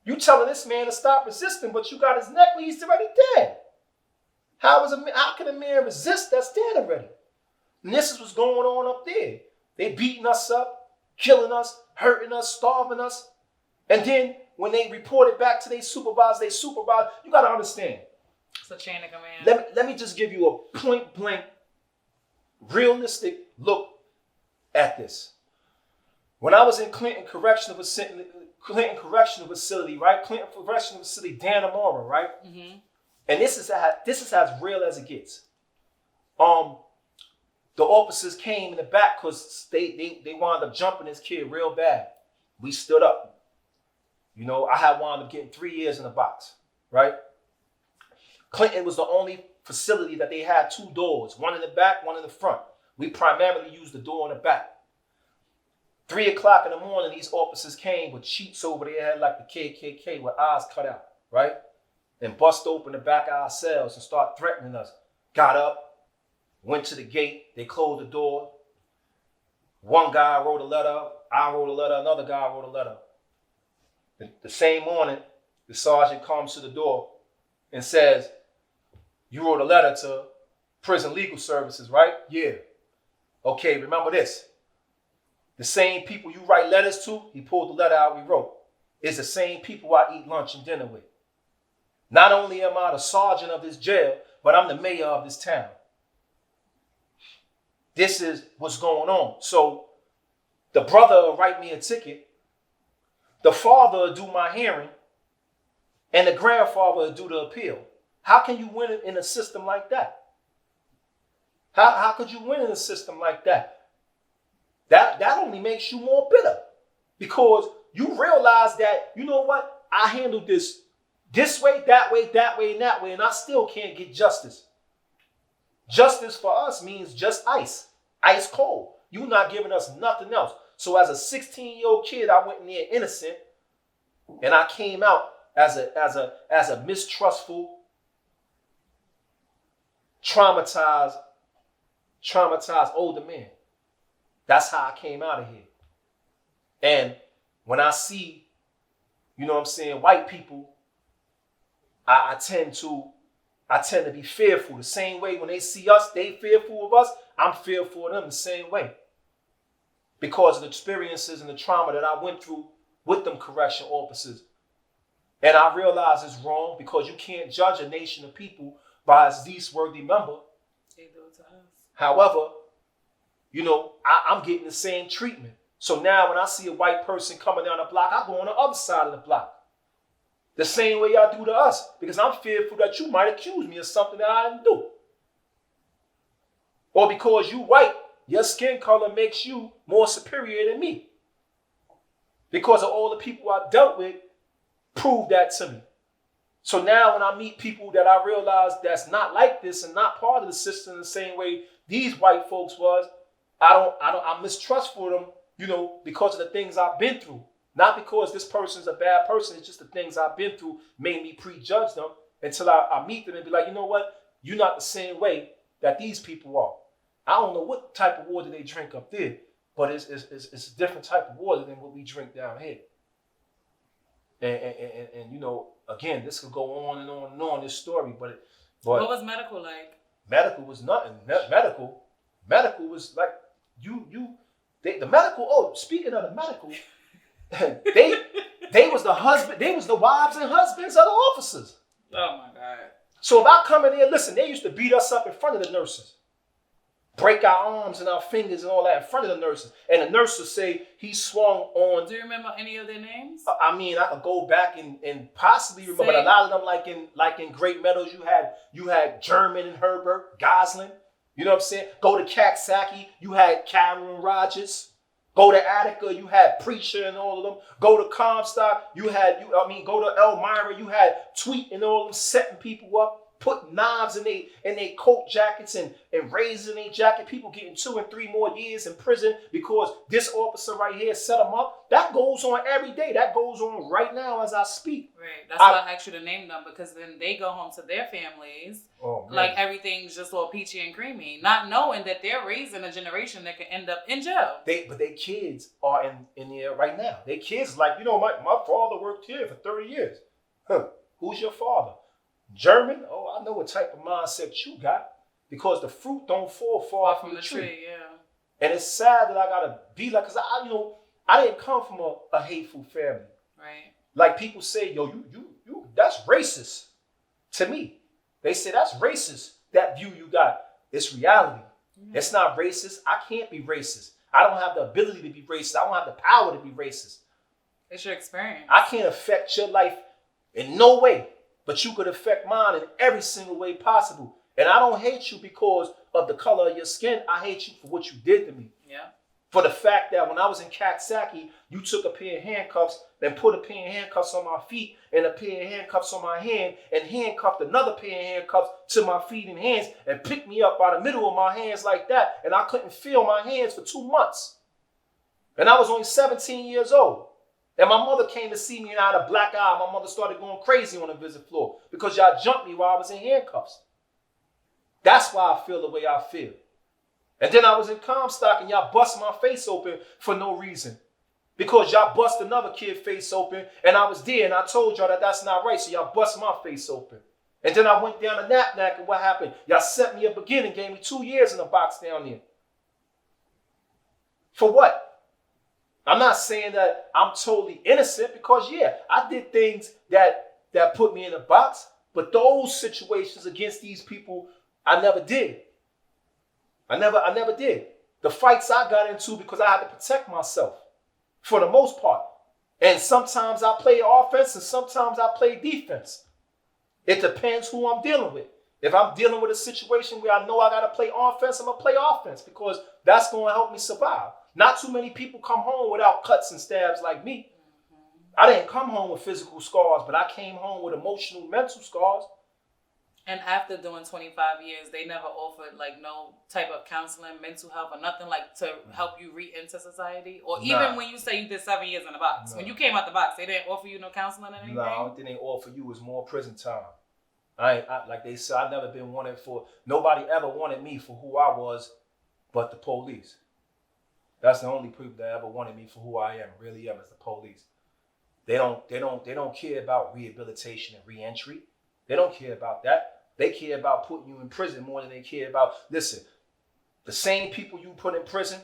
You telling this man to stop resisting, but you got his neck where he's already dead. How can a man resist that's dead already? And this is what's going on up there. They beating us up, killing us, hurting us, starving us. And then when they report it back to their supervisor, you got to understand. It's a chain of command. Let me just give you a point blank, realistic look at this. When I was in Clinton Correctional Facility, right? Clinton Correctional Facility, Dannemora, right? Mm-hmm. And this is as real as it gets. The officers came in the back because they wound up jumping this kid real bad. We stood up. You know, I had wound up getting 3 years in the box, right? Clinton was the only facility that they had two doors, one in the back, one in the front. We primarily used the door in the back. 3 o'clock in the morning, these officers came with sheets over their head like the KKK with eyes cut out, right? And bust open the back of our cells and start threatening us. Got up, went to the gate, they closed the door. One guy wrote a letter, I wrote a letter, another guy wrote a letter. The same morning, the sergeant comes to the door and says, "You wrote a letter to Prison Legal Services, right?" "Yeah." "Okay, remember this. The same people you write letters to," he pulled the letter out we wrote, "is the same people I eat lunch and dinner with. Not only am I the sergeant of this jail, but I'm the mayor of this town." This is what's going on. So the brother will write me a ticket, the father will do my hearing, and the grandfather will do the appeal. How can you win in a system like that? How could you win in a system like that? That only makes you more bitter, because you realize that, you know what, I handled this way, that way, and that way, and I still can't get justice. Justice for us means just ice cold. You're not giving us nothing else. So as a 16-year-old kid, I went in there innocent, and I came out as a mistrustful, traumatized older man. That's how I came out of here. And when I see, you know what I'm saying, white people, I tend to be fearful. The same way when they see us, they fearful of us. I'm fearful of them the same way. Because of the experiences and the trauma that I went through with them correction officers. And I realize it's wrong because you can't judge a nation of people by its least worthy member. They do it to us. However, you know, I'm getting the same treatment. So now when I see a white person coming down the block, I go on the other side of the block. The same way y'all do to us, because I'm fearful that you might accuse me of something that I didn't do. Or because you white, your skin color makes you more superior than me. Because of all the people I dealt with, prove that to me. So now when I meet people that I realize that's not like this and not part of the system the same way these white folks was, I'm mistrustful of them, you know, because of the things I've been through. Not because this person's a bad person, it's just the things I've been through made me prejudge them until I meet them and be like, you know what? You're not the same way that these people are. I don't know what type of water they drink up there, but it's a different type of water than what we drink down here. And you know, again, this could go on and on and on, this story, but what was medical like? Medical was nothing. Medical was like the medical. Oh, speaking of the medical, they was the husband. They was the wives and husbands of the officers. Oh my God. So if I come in there, listen, they used to beat us up in front of the nurses. Break our arms and our fingers and all that in front of the nurses. And the nurses say he swung on. Do you remember any of their names? I mean, I could go back and possibly remember, but a lot of them, like in Great Meadows, you had German and Herbert, Goslin. You know what I'm saying? Go to Kaksaki, you had Cameron Rogers. Go to Attica, you had Preacher and all of them. Go to Comstock, go to Elmira, you had Tweet and all of them setting people up. Putting knives in their coat jackets and raising their jacket. People getting 2 and 3 more years in prison because this officer right here set them up. That goes on every day. That goes on right now as I speak. Right. That's why I asked you to name them, because then they go home to their families. Oh, like everything's just all peachy and creamy, not knowing that they're raising a generation that could end up in jail. But their kids are in there right now. Their kids like, you know, my father worked here for 30 years. Huh. Who's your father? German? Oh, I know what type of mindset you got, because the fruit don't fall far from the tree. Yeah. And it's sad that I gotta be like, cause I didn't come from a hateful family. Right. Like people say, yo, you, that's racist. To me, they say that's racist. That view you got, it's reality. Mm-hmm. It's not racist. I can't be racist. I don't have the ability to be racist. I don't have the power to be racist. It's your experience. I can't affect your life in no way. But you could affect mine in every single way possible. And I don't hate you because of the color of your skin. I hate you for what you did to me. Yeah. For the fact that when I was in Kaksaki, you took a pair of handcuffs and put a pair of handcuffs on my feet and a pair of handcuffs on my hand and handcuffed another pair of handcuffs to my feet and hands and picked me up by the middle of my hands like that. And I couldn't feel my hands for 2 months. And I was only 17 years old. And my mother came to see me and I had a black eye. My mother started going crazy on the visit floor because y'all jumped me while I was in handcuffs. That's why I feel the way I feel. And then I was in Comstock and y'all bust my face open for no reason. Because y'all bust another kid's face open and I was there and I told y'all that that's not right. So y'all bust my face open. And then I went down to Napnack and what happened? Y'all set me up again and gave me 2 years in the box down there. For what? I'm not saying that I'm totally innocent because, yeah, I did things that put me in a box. But those situations against these people, I never did. I never did. The fights I got into because I had to protect myself for the most part. And sometimes I play offense and sometimes I play defense. It depends who I'm dealing with. If I'm dealing with a situation where I know I got to play offense, I'm going to play offense because that's going to help me survive. Not too many people come home without cuts and stabs like me. I didn't come home with physical scars, but I came home with emotional, mental scars. And after doing 25 years, they never offered like no type of counseling, mental health, or nothing like to help you re-enter society? Or even when you say you did 7 years in the box, when you came out the box, they didn't offer you no counseling or anything? No, what they didn't offer you was more prison time. I like they said, I've never been wanted for, nobody ever wanted me for who I was but the police. That's the only people that ever wanted me for who I am, really am, is the police. They don't care about rehabilitation and re-entry. They don't care about that. They care about putting you in prison more than they care about, listen, the same people you put in prison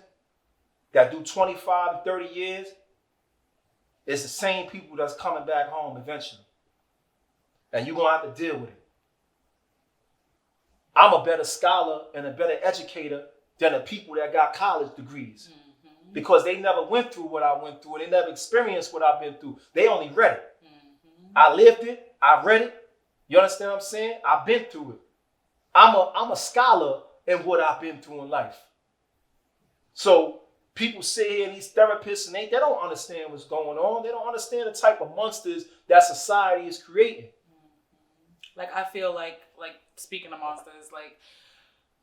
that do 25 and 30 years, it's the same people that's coming back home eventually. And you're going to have to deal with it. I'm a better scholar and a better educator than the people that got college degrees. Mm-hmm. Because they never went through what I went through and they never experienced what I've been through. They only read it. Mm-hmm. I lived it. I read it. You understand what I'm saying? I've been through it. I'm a scholar in what I've been through in life. So people sit here and these therapists and they don't understand what's going on. They don't understand the type of monsters that society is creating. Like, I feel like speaking of monsters, like,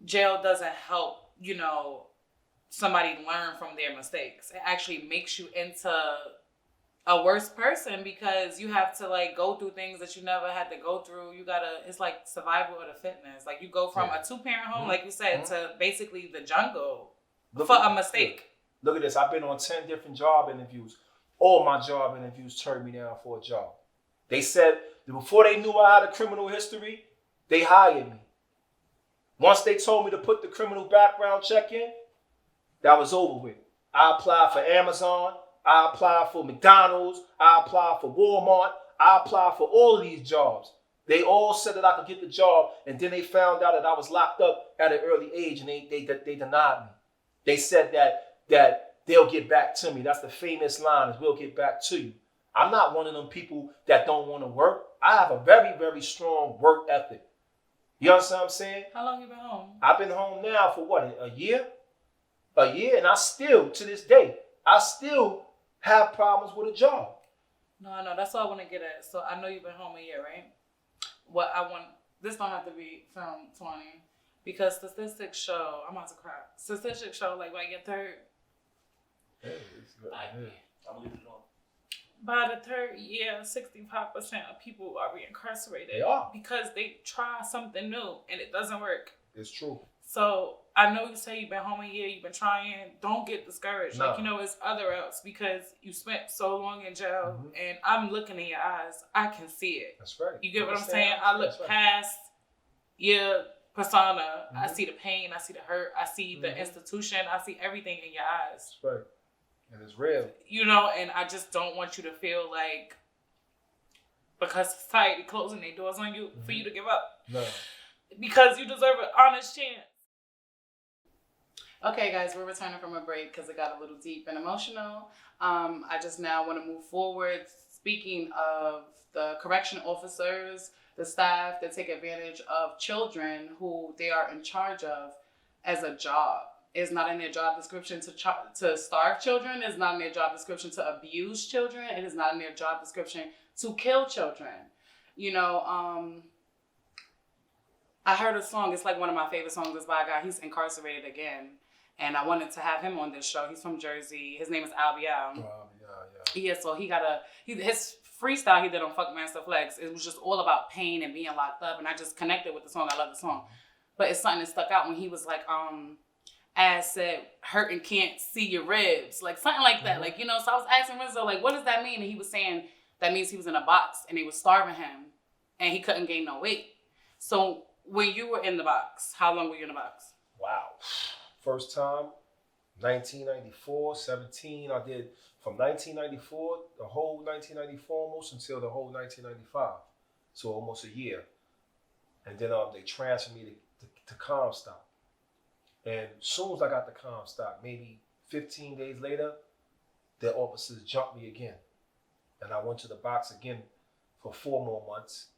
jail doesn't help, you know, somebody learn from their mistakes. It actually makes you into a worse person because you have to, like, go through things that you never had to go through. You gotta, it's like survival of the fitness. Like, you go from a 2-parent home, like you said, to basically the jungle for a mistake. Look at this. I've been on 10 different job interviews. All my job interviews turned me down for a job. They said that before they knew I had a criminal history, they hired me. Once they told me to put the criminal background check in, that was over with. I applied for Amazon. I applied for McDonald's. I applied for Walmart. I applied for all of these jobs. They all said that I could get the job, and then they found out that I was locked up at an early age, and they denied me. They said that they'll get back to me. That's the famous line, is we'll get back to you. I'm not one of them people that don't want to work. I have a very, very strong work ethic. You understand what I'm saying? How long you been home? I've been home now for what, a year? A year, and I still, to this day, I still have problems with a job. No, I know. That's all I want to get at. So I know you've been home a year, right? What I want, this don't have to be film 20, because statistics show, I'm about to cry. Statistics show, like, by your third, by the third year, 65% of people are reincarcerated. They are. Because they try something new and it doesn't work. It's true. So I know you say you've been home a year, you've been trying. Don't get discouraged. No. Like, you know, it's other else because you spent so long in jail, and I'm looking in your eyes. I can see it. That's right. You get what I'm saying? I look past your persona. I see the pain. I see the hurt. I see the institution. I see everything in your eyes. That's right. And it's real. You know, and I just don't want you to feel like because society closing their doors on you for you to give up. No. Because you deserve an honest chance. Okay, guys, we're returning from a break because it got a little deep and emotional. I just now want to move forward. Speaking of the correction officers, the staff that take advantage of children who they are in charge of as a job. It's not in their job description to starve children. It's not in their job description to abuse children. It is not in their job description to kill children. You know, I heard a song. It's like one of my favorite songs. It's by a guy. He's incarcerated again. And I wanted to have him on this show. He's from Jersey. His name is Albion. Yeah, so his freestyle he did on Fuck Master Flex, it was just all about pain and being locked up. And I just connected with the song. I love the song. But it's something that stuck out when he was like, ass said, hurt and can't see your ribs. Like something like that. Like, you know, so I was asking Rizzo, like, what does that mean? And he was saying that means he was in a box and they was starving him and he couldn't gain no weight. So when you were in the box, how long were you in the box? Wow. First time, 1994, 17. I did from 1994, the whole 1994 almost until the whole 1995. So almost a year. And then they transferred me to Comstock. And as soon as I got to Comstock, maybe 15 days later, the officers jumped me again. And I went to the box again for 4 more months.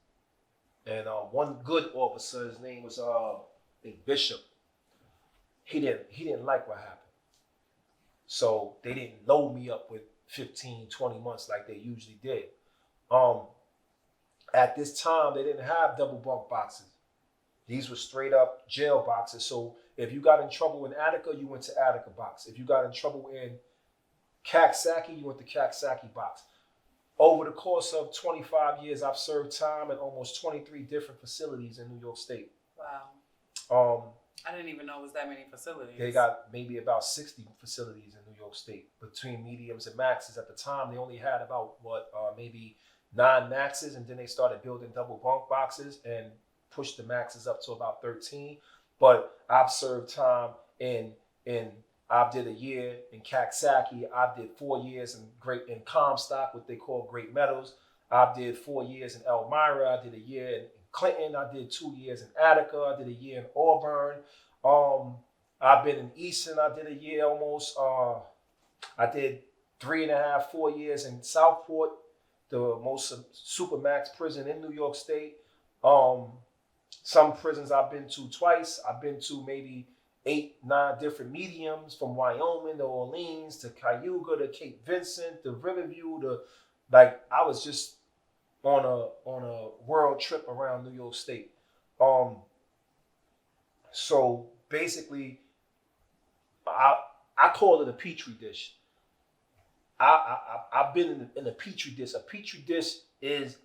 And one good officer, his name was Bishop. He didn't like what happened. So they didn't load me up with 15, 20 months like they usually did. At this time, they didn't have double bunk boxes. These were straight up jail boxes. So if you got in trouble in Attica, you went to Attica box. If you got in trouble in Coxsackie, you went to Coxsackie box. Over the course of 25 years, I've served time in almost 23 different facilities in New York State. Wow. I didn't even know it was that many facilities. They got maybe about 60 facilities in New York State between mediums and maxes. At the time, they only had about maybe 9 maxes, and then they started building double bunk boxes and pushed the maxes up to about 13. But I've served time in I did a year in Coxsackie. I did 4 years in Comstock, what they call Great Meadows. I did 4 years in Elmira. I did a year in Clinton. I did 2 years in Attica. I did a year in Auburn. I've been in Easton. I did a year almost. I did 3.5, 4 years in Southport, the most supermax prison in New York State. Some prisons I've been to twice. I've been to maybe 8, 9 different mediums, from Wyoming to Orleans to Cayuga to Cape Vincent to Riverview to, like, I was just on a world trip around New York State. So basically, I call it a petri dish. I've been in a petri dish. A petri dish is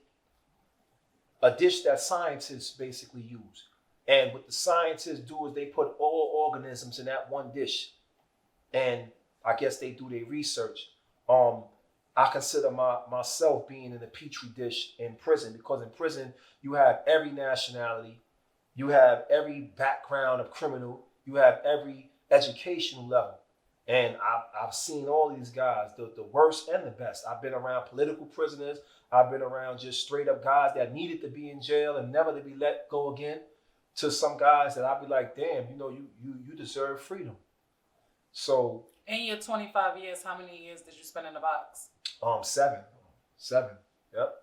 a dish that scientists basically use. And what the scientists do is they put all organisms in that one dish. And I guess they do their research. I consider myself being in a petri dish in prison, because in prison, you have every nationality, you have every background of criminal, you have every educational level. And I've seen all these guys, the worst and the best. I've been around political prisoners. I've been around just straight up guys that needed to be in jail and never to be let go again, to some guys that I'd be like, damn, you deserve freedom. So in your 25 years, how many years did you spend in the box? 7. Yep.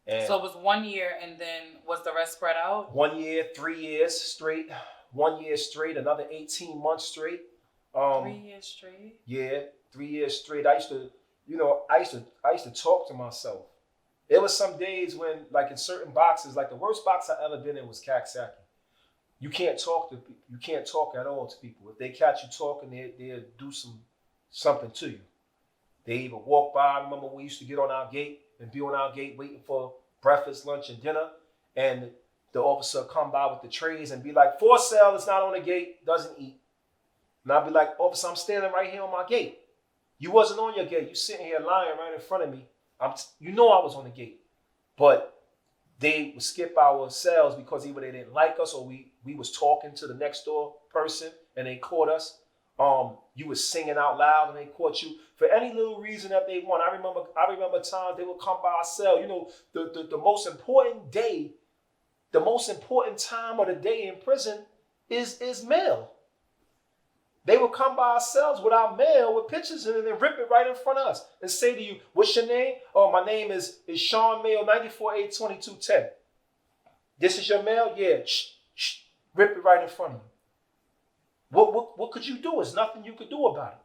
And so it was 1 year, and then was the rest spread out? 1 year, 3 years straight. 1 year straight, another 18 months straight. 3 years straight? Yeah, 3 years straight. I used to talk to myself. There was some days when, like, in certain boxes, like the worst box I ever been in was Coxsackie. You can't talk to people. You can't talk at all to people. If they catch you talking, they'll do something to you. They even walk by. I remember we used to get on our gate and be on our gate waiting for breakfast, lunch, and dinner. And the officer come by with the trays and be like, "For sale, it's not on the gate, doesn't eat." And I'd be like, "Officer, I'm standing right here on my gate. You wasn't on your gate. You sitting here lying right in front of me. You know I was on the gate." But they would skip our cells because either they didn't like us or we was talking to the next door person and they caught us. You was singing out loud and they caught you for any little reason that they want. I remember times they would come by our cell. The most important day, the most important time of the day in prison is mail. They would come by our cells with our mail with pictures in it and rip it right in front of us and say to you, "What's your name?" "Oh, my name is Shawn Mayo, 94A2210. This is your mail?" "Yeah." Shh. Rip it right in front of you. What could you do? There's nothing you could do about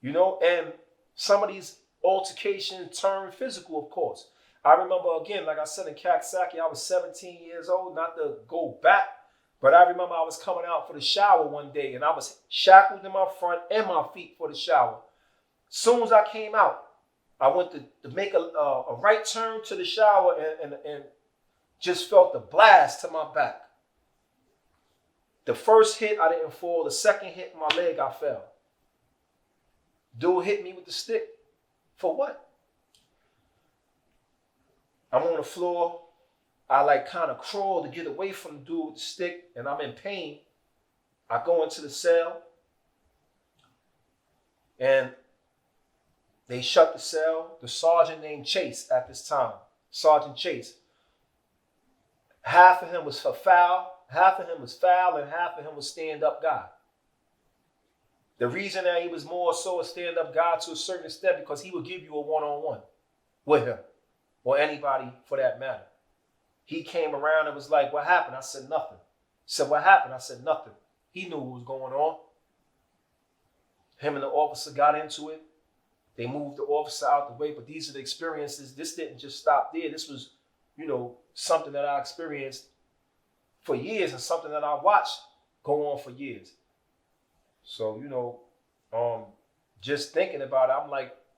it. And some of these altercations turn physical, of course. I remember, again, like I said, in Coxsackie, I was 17 years old, not to go back. But I remember I was coming out for the shower one day and I was shackled in my front and my feet for the shower. Soon as I came out, I went to make a right turn to the shower and just felt the blast to my back. The first hit, I didn't fall. The second hit, my leg, I fell. Dude hit me with the stick. For what? I'm on the floor. I kind of crawl to get away from the dude with the stick, and I'm in pain. I go into the cell, and they shut the cell. The sergeant named Chase at this time, Sergeant Chase. Half of him was for foul, and half of him was stand-up guy. The reason that he was more so a stand-up guy to a certain extent because he would give you a one-on-one with him, or anybody for that matter. He came around and was like, "What happened?" I said, "Nothing." He said, "What happened?" I said, "Nothing." He knew what was going on. Him and the officer got into it. They moved the officer out the way, but these are the experiences. This didn't just stop there. This was, something that I experienced for years and something that I watched go on for years. So, just thinking about it,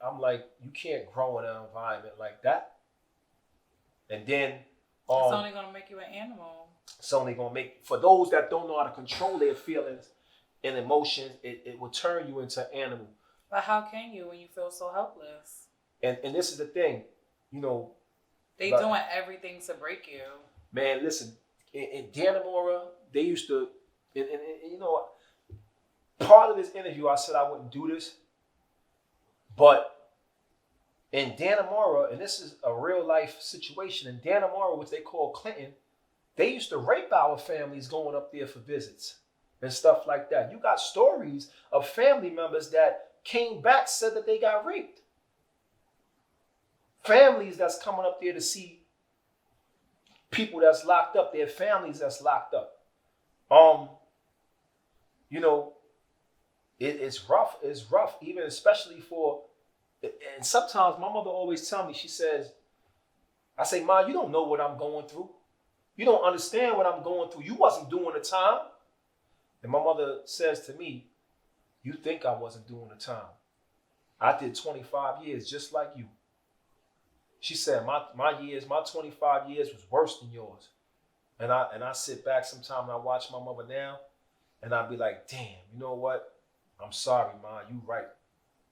I'm like, you can't grow in an environment like that. And then it's only going to make you an animal. It's only going to make, for those that don't know how to control their feelings and emotions, it will turn you into an animal. But how can you when you feel so helpless? And this is the thing, They doing everything to break you. Man, listen, in Dannemora, they used to, and part of this interview, I said I wouldn't do this, but in Dannemora, and this is a real life situation, in Dannemora, which they call Clinton, they used to rape our families going up there for visits and stuff like that. You got stories of family members that came back, said that they got raped. Families that's coming up there to see people that's locked up, their families that's locked up. You know, it's rough. It's rough, even especially for, and sometimes my mother always tell me, she says, I say, Ma, you don't know what I'm going through. You don't understand what I'm going through. You wasn't doing the time. And my mother says to me, you think I wasn't doing the time. I did 25 years just like you. She said, my 25 years was worse than yours. And I sit back sometimes and I watch my mother now, and I be like, damn, you know what? I'm sorry, Ma, you right.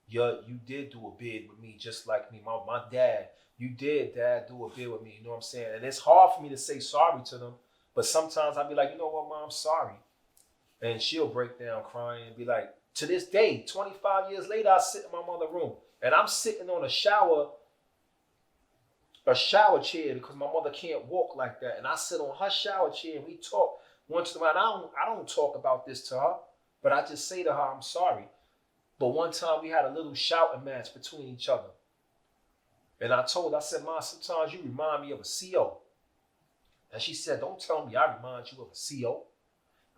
You did do a bid with me just like me. My dad, you did, Dad, do a bid with me. You know what I'm saying? And it's hard for me to say sorry to them, but sometimes I be like, you know what, Ma, I'm sorry. And she'll break down crying and be like, to this day, 25 years later, I sit in my mother's room and I'm sitting on a shower chair because my mother can't walk like that. And I sit on her shower chair and we talk once in a while. I don't talk about this to her, but I just say to her, I'm sorry. But one time we had a little shouting match between each other. And I told her, I said, Ma, sometimes you remind me of a CO. And she said, don't tell me I remind you of a CO.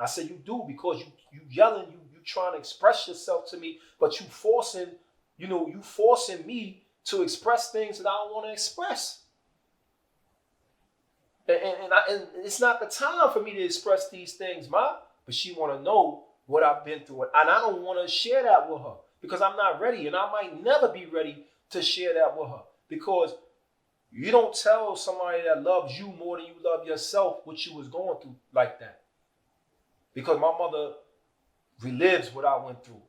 I said, you do, because you yelling, you trying to express yourself to me, but you forcing me to express things that I don't want to express. And it's not the time for me to express these things, Ma. But she want to know what I've been through. And I don't want to share that with her because I'm not ready. And I might never be ready to share that with her, because you don't tell somebody that loves you more than you love yourself what you was going through like that. Because my mother relives what I went through,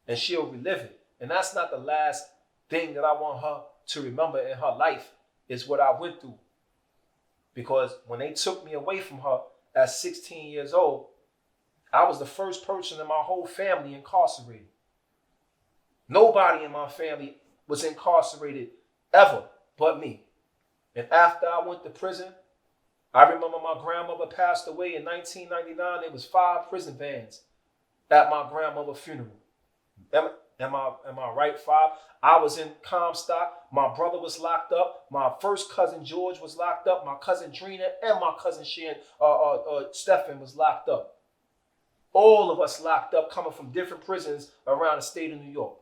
and she'll relive it. And that's not the last thing that I want her to remember in her life, is what I went through. Because when they took me away from her at 16 years old, I was the first person in my whole family incarcerated. Nobody in my family was incarcerated ever but me. And after I went to prison, I remember my grandmother passed away in 1999. There was 5 prison vans at my grandmother's funeral. Am I right, 5? I was in Comstock. My brother was locked up. My first cousin George was locked up. My cousin Drina and my cousin Stephen was locked up. All of us locked up, coming from different prisons around the state of New York.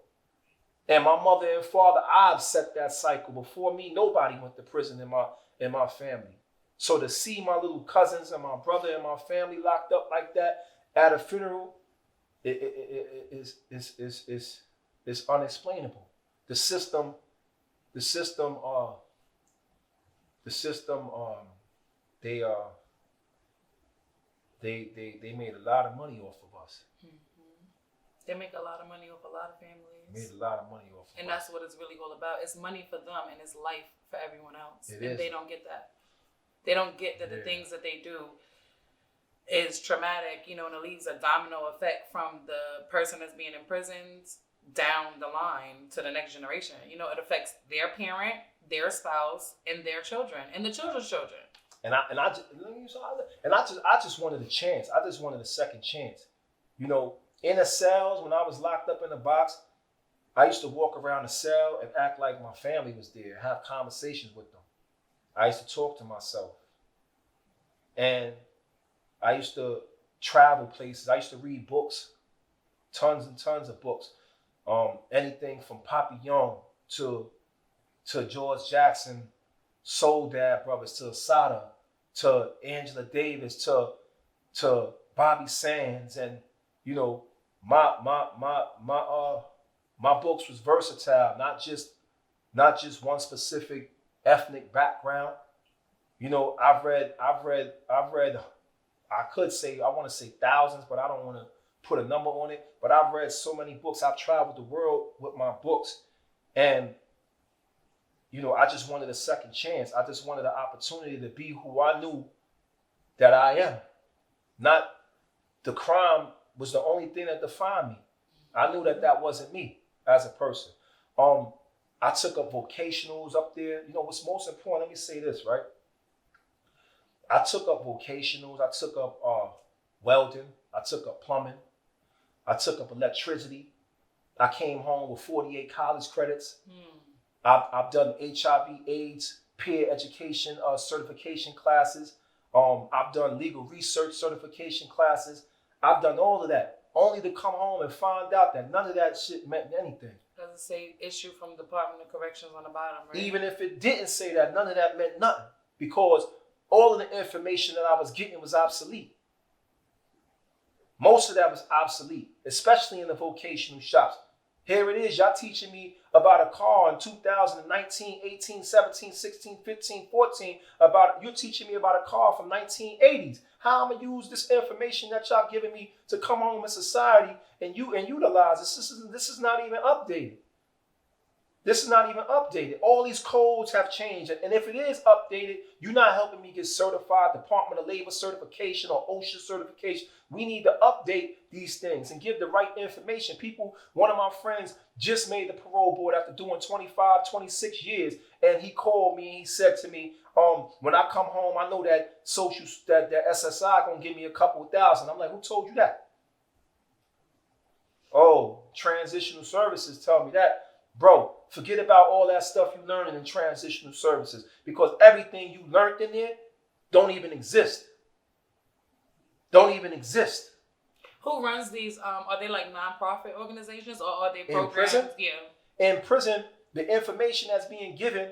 And my mother and father, I've set that cycle. Before me, nobody went to prison in my family. So to see my little cousins and my brother and my family locked up like that at a funeral, it's unexplainable. The system, they made a lot of money off of us. Mm-hmm. They make a lot of money off a lot of families. Made a lot of money off of us. And that's what it's really all about. It's money for them and it's life for everyone else. They don't get that. They don't get that the things that they do is traumatic, and it leaves a domino effect from the person that's being imprisoned down the line to the next generation. It affects their parent, their spouse, and their children, and the children's children. I just wanted a chance. I just wanted a second chance. In the cells, when I was locked up in the box, I used to walk around the cell and act like my family was there, have conversations with them. I used to talk to myself. And I used to travel places. I used to read books, tons and tons of books. Anything from Poppy Young to George Jackson, Soul Dad Brothers, to Asada, to Angela Davis, to Bobby Sands. And, my books was versatile, not just one specific ethnic background. I've read, I want to say thousands, but I don't want to put a number on it. But I've read so many books. I've traveled the world with my books. And, I just wanted a second chance. I just wanted an opportunity to be who I knew that I am. Not the crime was the only thing that defined me. I knew that wasn't me as a person. I took up vocationals up there. You know what's most important? Let me say this, right? I took up vocationals. I took up welding. I took up plumbing. I took up electricity. I came home with 48 college credits. I've done HIV/AIDS peer education certification classes. I've done legal research certification classes. I've done all of that, only to come home and find out that none of that shit meant anything. Does it say issue from Department of Corrections on the bottom, right? Even if it didn't say that, none of that meant nothing, because all of the information that I was getting was obsolete. Most of that was obsolete, especially in the vocational shops. Here it is, y'all teaching me about a car in 2019, 18, 17, 16, 15, 14. You're teaching me about a car from 1980s. How I'm gonna use this information that y'all giving me to come home in society and utilize this? This is not even updated. This is not even updated. All these codes have changed. And if it is updated, you're not helping me get certified, Department of Labor certification or OSHA certification. We need to update these things and give the right information. One of my friends just made the parole board after doing 25, 26 years. And he called me and he said to me, when I come home, I know that that SSI gonna give me a couple of thousand. I'm like, who told you that? Oh, transitional services tell me that. Bro, forget about all that stuff you learning in transitional services, because everything you learned in there don't even exist. Don't even exist. Who runs these? Are they like nonprofit organizations or are they programs? In prison? Yeah. In prison, the information that's being given,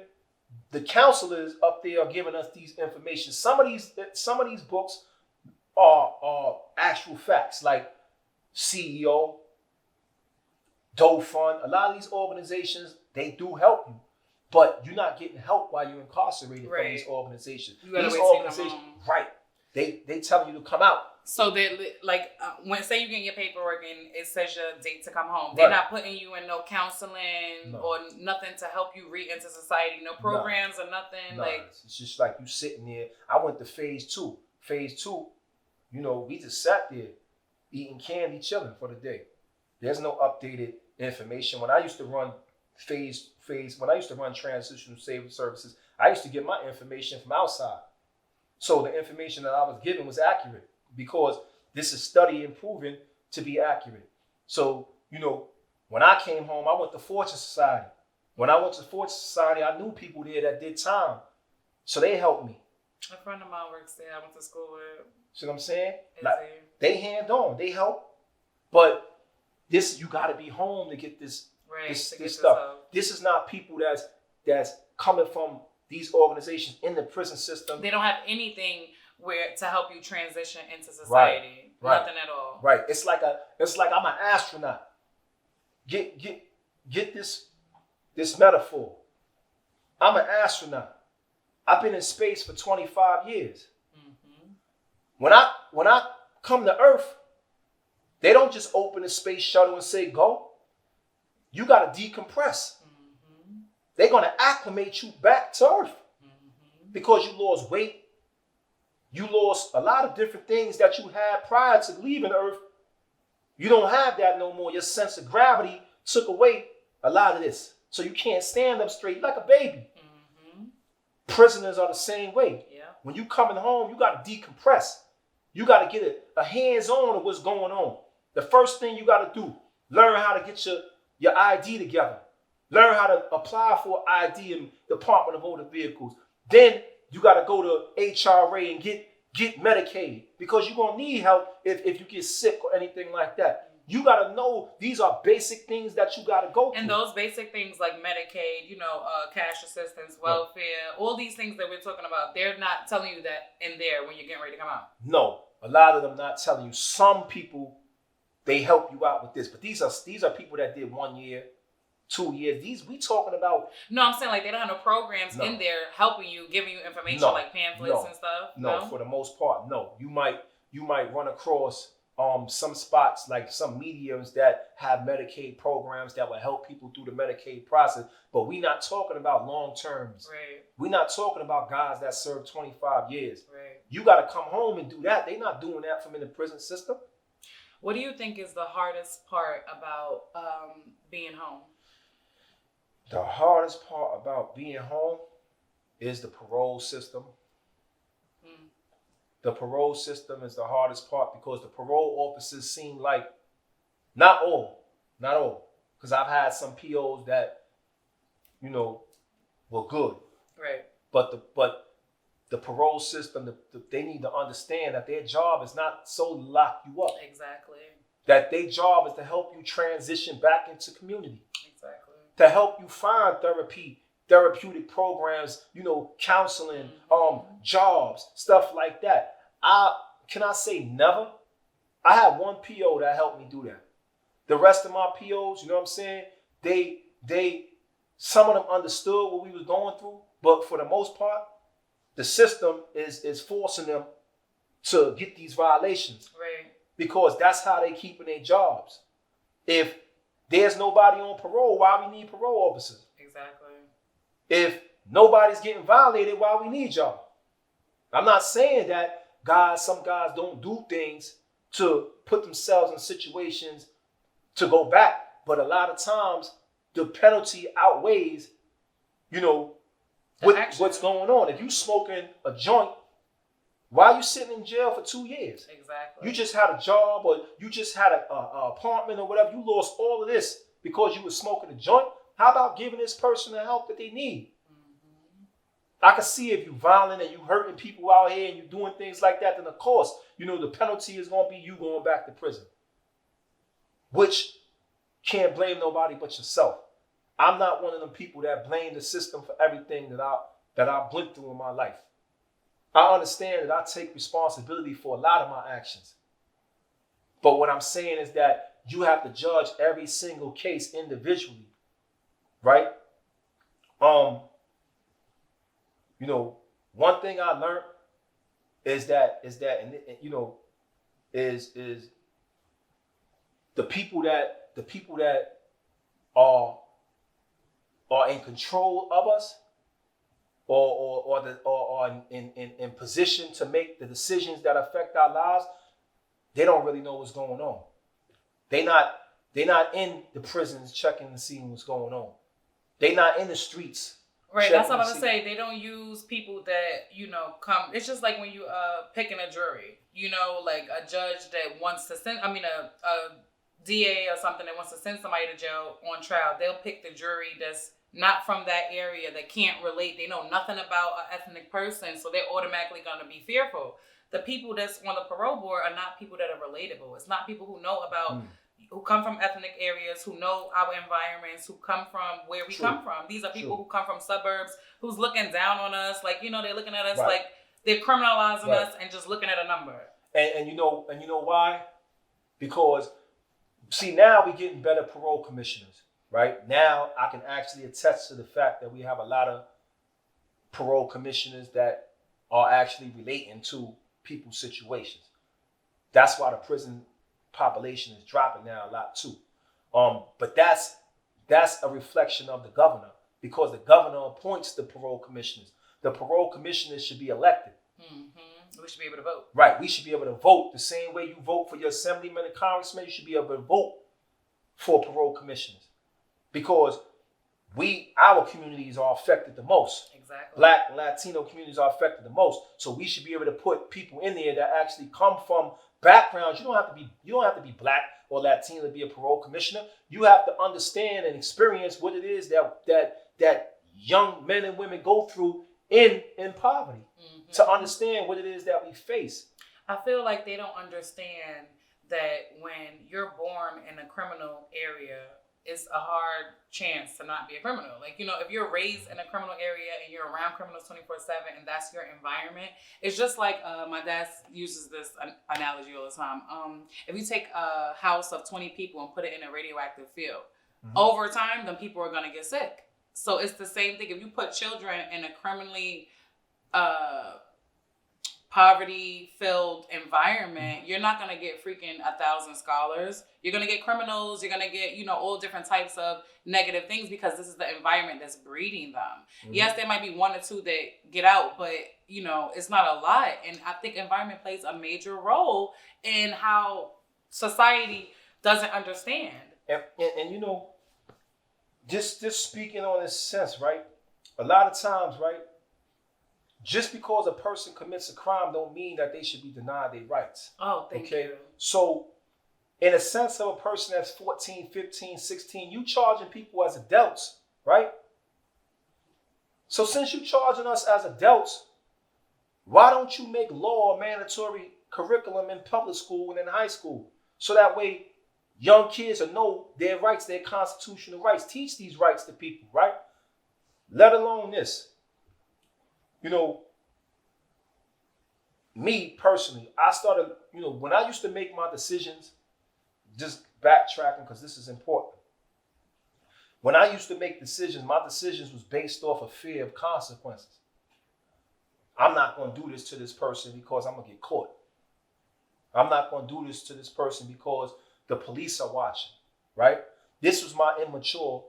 the counselors up there are giving us these information. Some of these books are actual facts, like CEO, Doe Fund. A lot of these organizations, they do help you, but you're not getting help while you're incarcerated from these organizations. These organizations, right? They tell you to come out. So they when say you get your paperwork and it says your date to come home, they're not putting you in no counseling or nothing to help you re-enter society, no programs or nothing. No. Like it's just like you sitting there. I went to phase two. Phase two, we just sat there eating candy, chilling for the day. There's no updated information. When I used to run when I used to run transitional services, I used to get my information from outside. So the information that I was given was accurate, because this is studied and proven to be accurate. So, when I came home, I went to Fortune Society. When I went to Fortune Society, I knew people there that did time. So they helped me. A friend of mine works there. I went to school with. See what I'm saying? They hand on, they help. But you got to be home to get this stuff. This is not people that's coming from these organizations in the prison system. They don't have anything to help you transition into society. Right. Nothing at all. Right. It's like I'm an astronaut. Get this metaphor. I'm an astronaut. I've been in space for 25 years. Mm-hmm. When I come to Earth, they don't just open the space shuttle and say go. You got to decompress. Mm-hmm. They're going to acclimate you back to Earth, because you lost weight. You lost a lot of different things that you had prior to leaving Earth. You don't have that no more. Your sense of gravity took away a lot of this. So you can't stand up straight like a baby. Mm-hmm. Prisoners are the same way. Yeah. When you coming home, you got to decompress. You got to get a hands-on of what's going on. The first thing you got to do, learn how to get your ID together. Learn how to apply for ID in Department of Motor Vehicles. Then you got to go to HRA and get Medicaid, because you're going to need help if you get sick or anything like that. You got to know these are basic things that you got to go through. And those basic things like Medicaid, cash assistance, welfare, all these things that we're talking about, they're not telling you that in there when you're getting ready to come out. No, a lot of them not telling you. Some people, they help you out with this, but these are people that did 1 year, 2 years. These we talking about. No, I'm saying like they don't have no programs in there helping you, giving you information like pamphlets and stuff. No, for the most part, no. You might run across some spots, like some mediums that have Medicaid programs that will help people through the Medicaid process. But we're not talking about long terms. Right. We're not talking about guys that serve 25 years. Right. You got to come home and do that. They're not doing that from in the prison system. What do you think is the hardest part about being home? The hardest part about being home is the parole system. Mm. The parole system is the hardest part because the parole officers seem like, not all, because I've had some POs that, were good. Right. But the parole system, they need to understand that their job is not solely lock you up. Exactly. That their job is to help you transition back into community. Exactly. To help you find therapeutic programs, counseling, jobs, stuff like that. Can I say never? I had one PO that helped me do that. The rest of my POs, you know what I'm saying? They some of them understood what we was going through, but for the most part, the system is forcing them to get these violations. Right. Because that's how they keeping their jobs. If there's nobody on parole, why we need parole officers? Exactly. If nobody's getting violated, why we need y'all? I'm not saying that some guys don't do things to put themselves in situations to go back, but a lot of times the penalty outweighs, what's going on. If you smoking a joint, why are you sitting in jail for 2 years? Exactly. You just had a job or you just had a apartment or whatever. You lost all of this because you were smoking a joint. How about giving this person the help that they need? Mm-hmm. I can see if you're violent and you hurting people out here and you doing things like that, then of course, the penalty is going to be you going back to prison. Which can't blame nobody but yourself. I'm not one of them people that blame the system for everything that I went through in my life. I understand that I take responsibility for a lot of my actions. But what I'm saying is that you have to judge every single case individually, right? One thing I learned is that the people that are in control of us, or in position to make the decisions that affect our lives, they don't really know what's going on. They're not in the prisons checking and seeing what's going on. They're not in the streets. Right, that's what I was saying. They don't use people that, come. It's just like when you picking a jury, like a judge that wants to send, a DA or something that wants to send somebody to jail on trial. They'll pick the jury that's not from that area, that can't relate. They know nothing about an ethnic person, so they're automatically going to be fearful. The people that's on the parole board are not people that are relatable. It's not people who know about, who come from ethnic areas, who know our environments, who come from where we come from. These are people who come from suburbs, who's looking down on us, like, they're looking at us like they're criminalizing us and just looking at a number. And you know why? Because, see, now we're getting better parole commissioners. Right now, I can actually attest to the fact that we have a lot of parole commissioners that are actually relating to people's situations. That's why the prison population is dropping now a lot too. But that's a reflection of the governor, because the governor appoints the parole commissioners. The parole commissioners should be elected. Mm-hmm. We should be able to vote. Right, we should be able to vote the same way you vote for your assemblyman and congressman. You should be able to vote for parole commissioners. Because our communities are affected the most. Exactly. Black and Latino communities are affected the most. So we should be able to put people in there that actually come from backgrounds. You don't have to be black or Latino to be a parole commissioner. You have to understand and experience what it is that young men and women go through in poverty, to understand what it is that we face. I feel like they don't understand that when you're born in a criminal area, it's a hard chance to not be a criminal. Like, if you're raised in a criminal area and you're around criminals 24/7 and that's your environment, it's just like my dad uses this analogy all the time. If you take a house of 20 people and put it in a radioactive field, over time, then people are going to get sick. So it's the same thing. If you put children in a criminally poverty-filled environment, you're not going to get freaking 1,000 scholars. You're going to get criminals. You're going to get, all different types of negative things, because this is the environment that's breeding them. Yes, there might be one or two that get out, but, it's not a lot. And I think environment plays a major role in how society doesn't understand. And you know, just speaking on this sense, right? A lot of times, right? Just because a person commits a crime don't mean that they should be denied their rights. Oh, thank you. So, in a sense of a person that's 14, 15, 16, you charging people as adults, right? So since you charging us as adults, why don't you make law a mandatory curriculum in public school and in high school? So that way young kids will know their rights, their constitutional rights. Teach these rights to people, right? Let alone this. You know, me personally, I started, you know, when I used to make my decisions, just backtracking because this is important. When I used to make decisions, my decisions was based off of fear of consequences. I'm not going to do this to this person because I'm going to get caught. I'm not going to do this to this person because the police are watching, right? This was my immature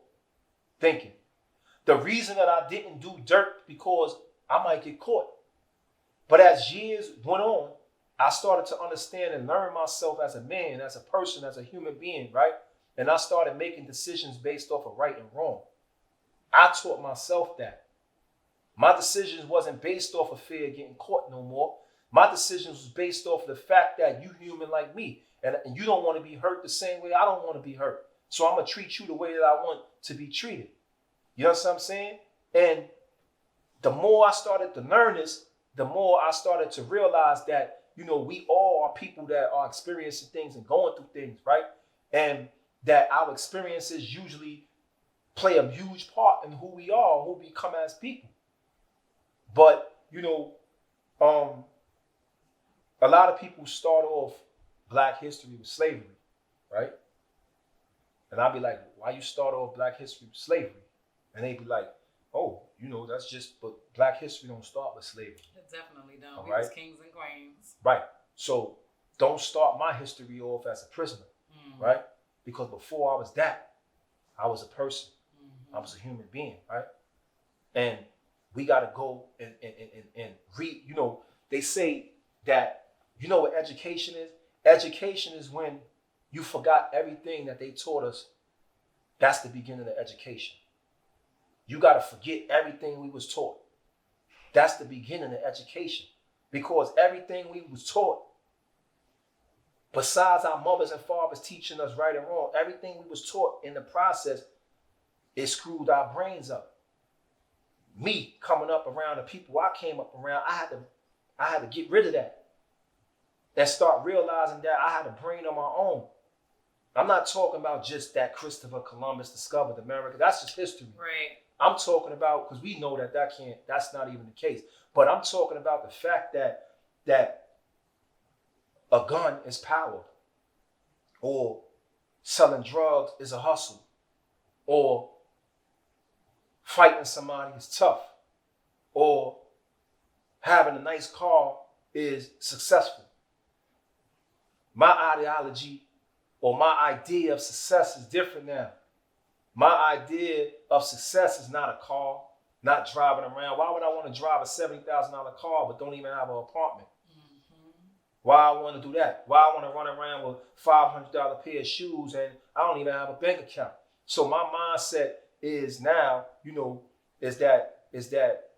thinking. The reason that I didn't do dirt because I might get caught. But as years went on, I started to understand and learn myself as a man, as a person, as a human being, right? And I started making decisions based off of right and wrong. I taught myself that. My decisions wasn't based off of fear of getting caught no more. My decisions was based off of the fact that you human like me. And you don't want to be hurt the same way I don't want to be hurt. So I'm going to treat you the way that I want to be treated. You know what I'm saying? And the more I started to learn this, the more I started to realize that, you know, we all are people that are experiencing things and going through things, right? And that our experiences usually play a huge part in who we are, who we become as people. But, you know, a lot of people start off Black history with slavery, right? And I'll be like, why you start off Black history with slavery? And they be like, oh, you know, that's just, but Black history don't start with slavery. It definitely don't. All We right? was kings and queens. Right. So don't start my history off as a prisoner, right? Because before I was that, I was a person. I was a human being, right? And we got to go and read, you know, they say that, you know what education is? Education is when you forgot everything that they taught us. That's the beginning of education. You got to forget everything we was taught. That's the beginning of education. Because everything we was taught, besides our mothers and fathers teaching us right and wrong, everything we was taught in the process, it screwed our brains up. Me coming up around the people I came up around, I had to get rid of that and start realizing that I had a brain of my own. I'm not talking about just that Christopher Columbus discovered America. That's just history. Right. I'm talking about, because we know that's not even the case. But I'm talking about the fact that a gun is power, or selling drugs is a hustle, or fighting somebody is tough, or having a nice car is successful. My ideology or my idea of success is different now. My idea of success is not a car, not driving around. Why would I want to drive a $70,000 car but don't even have an apartment? Why I want to do that? Why I want to run around with $500 pair of shoes and I don't even have a bank account? So my mindset is now, you know, is that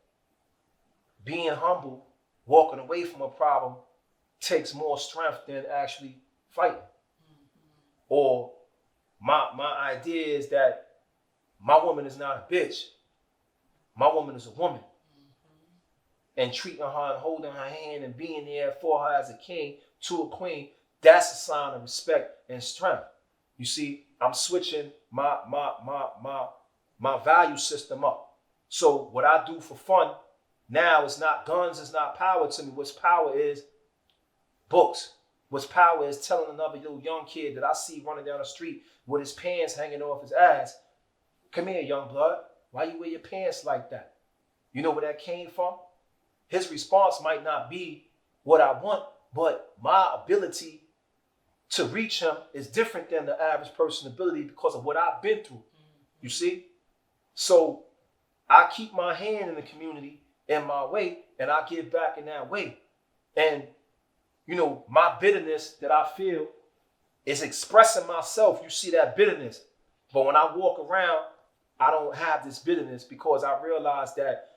being humble, walking away from a problem takes more strength than actually fighting. Or my idea is that my woman is not a bitch. My woman is a woman. And treating her and holding her hand and being there for her as a king to a queen, that's a sign of respect and strength. You see, I'm switching my value system up. So what I do for fun now is not guns, it's not power to me. What's power is books. What's power is telling another little young kid that I see running down the street with his pants hanging off his ass, come here, young blood. Why you wear your pants like that? You know where that came from? His response might not be what I want, but my ability to reach him is different than the average person's ability because of what I've been through. You see? So I keep my hand in the community in my way, and I give back in that way. And, you know, my bitterness that I feel It's expressing myself. You see that bitterness. But when I walk around, I don't have this bitterness because I realize that,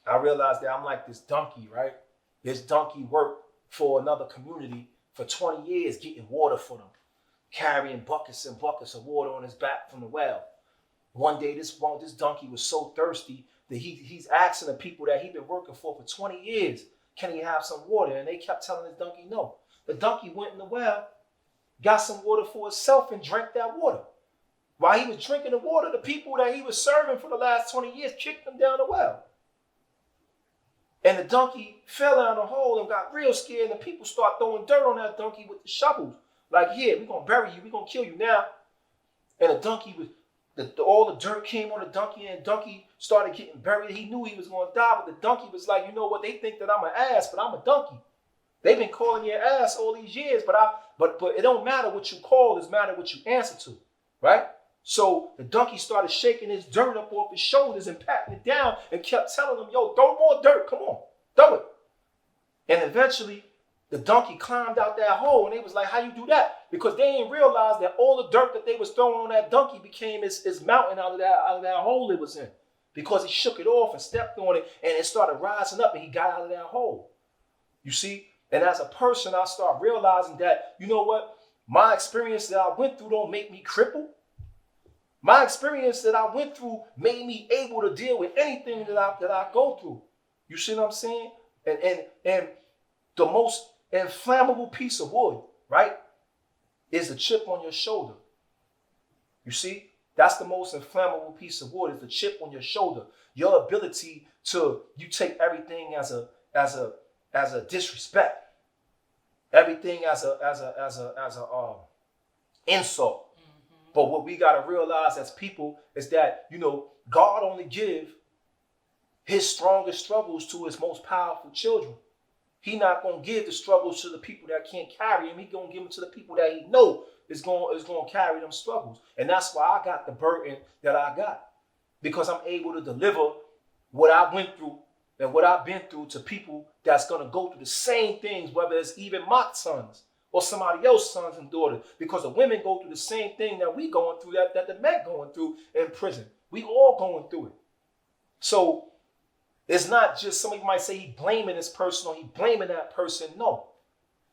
I'm like this donkey, right? This donkey worked for another community for 20 years getting water for them, carrying buckets and buckets of water on his back from the well. One day, this donkey was so thirsty that he's asking the people that he's been working for 20 years, can he have some water? And they kept telling this donkey no. The donkey went in the well, got some water for himself, and drank that water. While he was drinking the water, the people that he was serving for the last 20 years kicked him down the well. And the donkey fell down the hole and got real scared, and the people start throwing dirt on that donkey with the shovels. Like, here, we're going to bury you. We're going to kill you now. And the donkey was, all the dirt came on the donkey, and the donkey started getting buried. He knew he was going to die, but the donkey was like, you know what? They think that I'm an ass, but I'm a donkey. They've been calling you an ass all these years, but it don't matter what you call, it matters what you answer to, right? So the donkey started shaking his dirt up off his shoulders and patting it down and kept telling him, yo, throw more dirt, come on, throw it. And eventually the donkey climbed out that hole, and they was like, how you do that? Because they didn't realize that all the dirt that they was throwing on that donkey became his mountain out of that hole it was in. Because he shook it off and stepped on it, and it started rising up, and he got out of that hole. You see? And as a person, I start realizing that, you know what? My experience that I went through don't make me crippled. My experience that I went through made me able to deal with anything that I go through. You see what I'm saying? And the most inflammable piece of wood, right, is the chip on your shoulder. You see? That's the most inflammable piece of wood, is the chip on your shoulder. Your ability to, you take everything as a disrespect, everything as a insult. But what we got to realize as people is that, God only give his strongest struggles to his most powerful children. He not going to give the struggles to the people that can't carry him. He going to give them to the people that he know is going to carry them struggles. And that's why I got the burden that I got, because I'm able to deliver what I went through and what I've been through to people that's going to go through the same things, whether it's even my sons or somebody else's sons and daughters, because the women go through the same thing that we going through, that the men going through in prison. We all going through it. So it's not just, somebody might say he blaming this person or he blaming that person. No,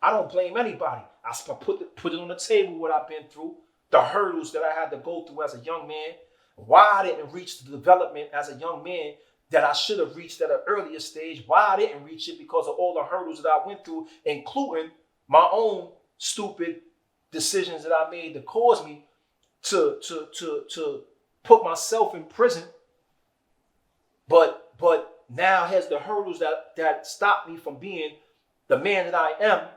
I don't blame anybody. I put it on the table what I've been through, the hurdles that I had to go through as a young man, why I didn't reach the development as a young man that I should have reached at an earlier stage, why I didn't reach it because of all the hurdles that I went through, including my own stupid decisions that I made that caused me to put myself in prison. But now has the hurdles that stopped me from being the man that I am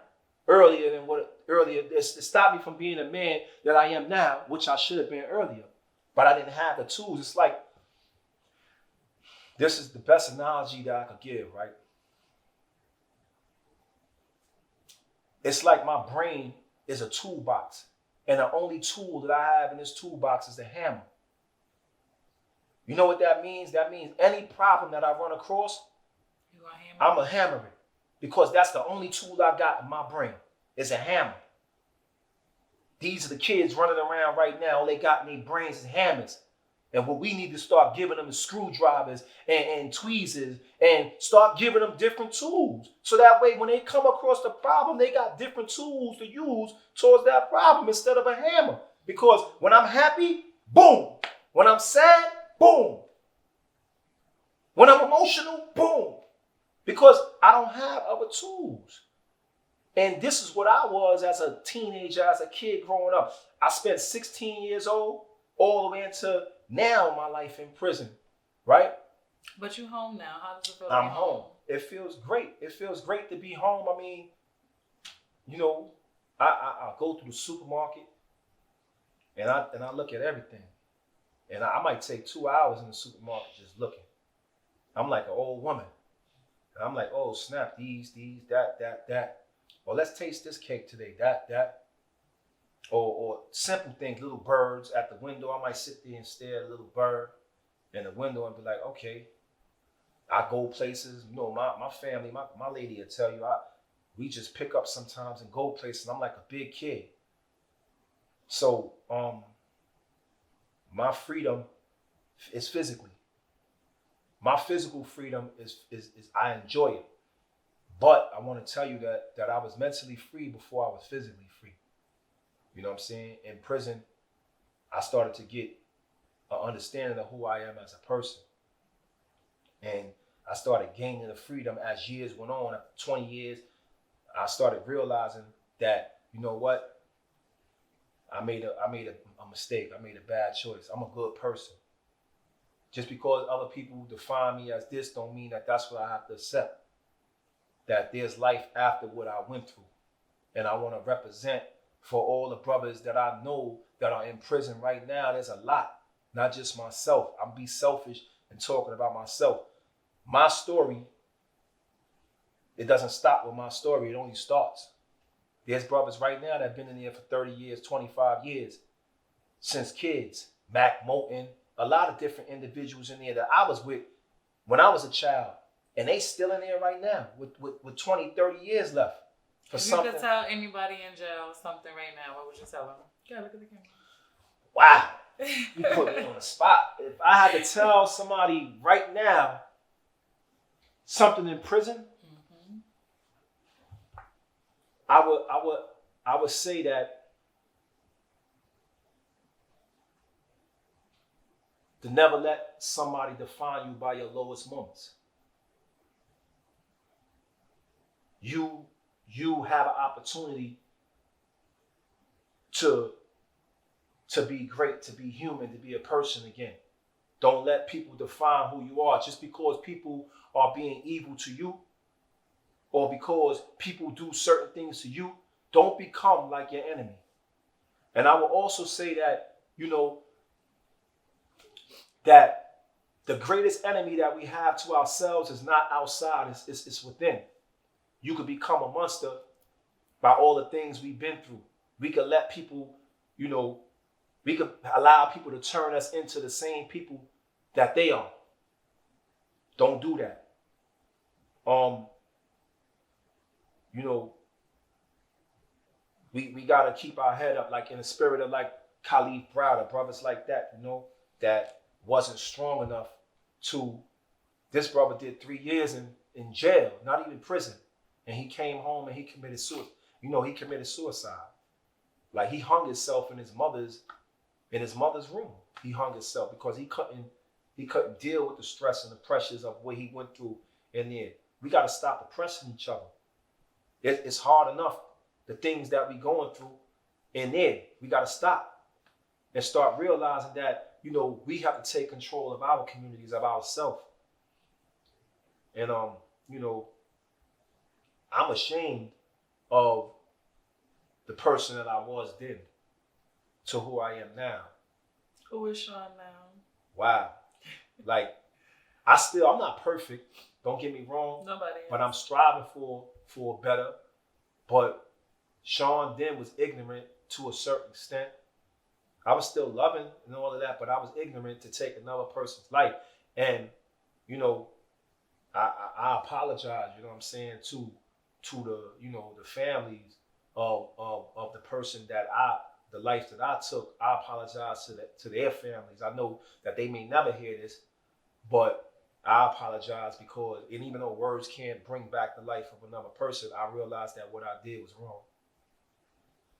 earlier. It stopped me from being the man that I am now, which I should have been earlier. But I didn't have the tools. It's like, this is the best analogy that I could give, right? It's like my brain is a toolbox, and the only tool that I have in this toolbox is the hammer. You know what that means? That means any problem that I run across, I'm going to hammer it, because that's the only tool I got in my brain is a hammer. These are the kids running around right now. All they got in their brains is hammers. And what we need to start giving them is screwdrivers and tweezers, and start giving them different tools. So that way, when they come across the problem, they got different tools to use towards that problem instead of a hammer. Because when I'm happy, boom. When I'm sad, boom. When I'm emotional, boom. Because I don't have other tools. And this is what I was as a teenager, as a kid growing up. I spent 16 years old all the way into now my life in prison, right? But you home now. How does it feel? I'm home. It feels great. It feels great to be home. I mean, I go to the supermarket and I look at everything. And I might take 2 hours in the supermarket just looking. I'm like an old woman. And I'm like, oh, snap, these, that. Or let's taste this cake today, that. Or simple things, little birds at the window. I might sit there and stare at a little bird in the window and be like, okay. I go places, my family, my lady will tell you, we just pick up sometimes and go places. I'm like a big kid. So my freedom is physically. My physical freedom is I enjoy it. But I want to tell you that I was mentally free before I was physically free. You know what I'm saying? In prison, I started to get an understanding of who I am as a person. And I started gaining the freedom as years went on. After 20 years, I started realizing that, you know what? I made a mistake. I made a bad choice. I'm a good person. Just because other people define me as this don't mean that that's what I have to accept. That there's life after what I went through. And I want to represent for all the brothers that I know that are in prison right now. There's a lot, not just myself. I'm be selfish and talking about myself. My story, it doesn't stop with my story. It only starts. There's brothers right now that have been in there for 30 years, 25 years, since kids. Mac Moulton, a lot of different individuals in there that I was with when I was a child. And they still in there right now with 20, 30 years left. For if something. You could tell anybody in jail something right now, what would you tell them? Yeah, look at the camera. Wow. You put me on the spot. If I had to tell somebody right now something in prison, I would say that to never let somebody define you by your lowest moments. You have an opportunity to be great, to be human, to be a person again. Don't let people define who you are just because people are being evil to you or because people do certain things to you. Don't become like your enemy. And I will also say that, you know, that the greatest enemy that we have to ourselves is not outside, it's within. You could become a monster by all the things we've been through. We could let people, you know, we could allow people to turn us into the same people that they are. Don't do that. You know, we gotta keep our head up, like in the spirit of like Khalif Browder, brothers like that, you know, that wasn't strong enough to. This brother did 3 years in jail, not even prison, and he came home and he committed suicide. You know, he committed suicide. Like he hung himself in his mother's room. He hung himself because he couldn't deal with the stress and the pressures of what he went through in there. We got to stop oppressing each other. It's hard enough, the things that we going through in there. We got to stop and start realizing that, you know, we have to take control of our communities, of ourselves. And, you know, I'm ashamed of the person that I was then to who I am now. Who is Shawn now? Wow. Like, I'm not perfect. Don't get me wrong. Nobody is. But I'm striving for better. But Shawn then was ignorant to a certain extent. I was still loving and all of that, but I was ignorant to take another person's life. And, you know, I apologize, you know what I'm saying, to the, you know, the families of the person that the life that I took. I apologize to their families. I know that they may never hear this, but I apologize because, and even though words can't bring back the life of another person, I realized that what I did was wrong.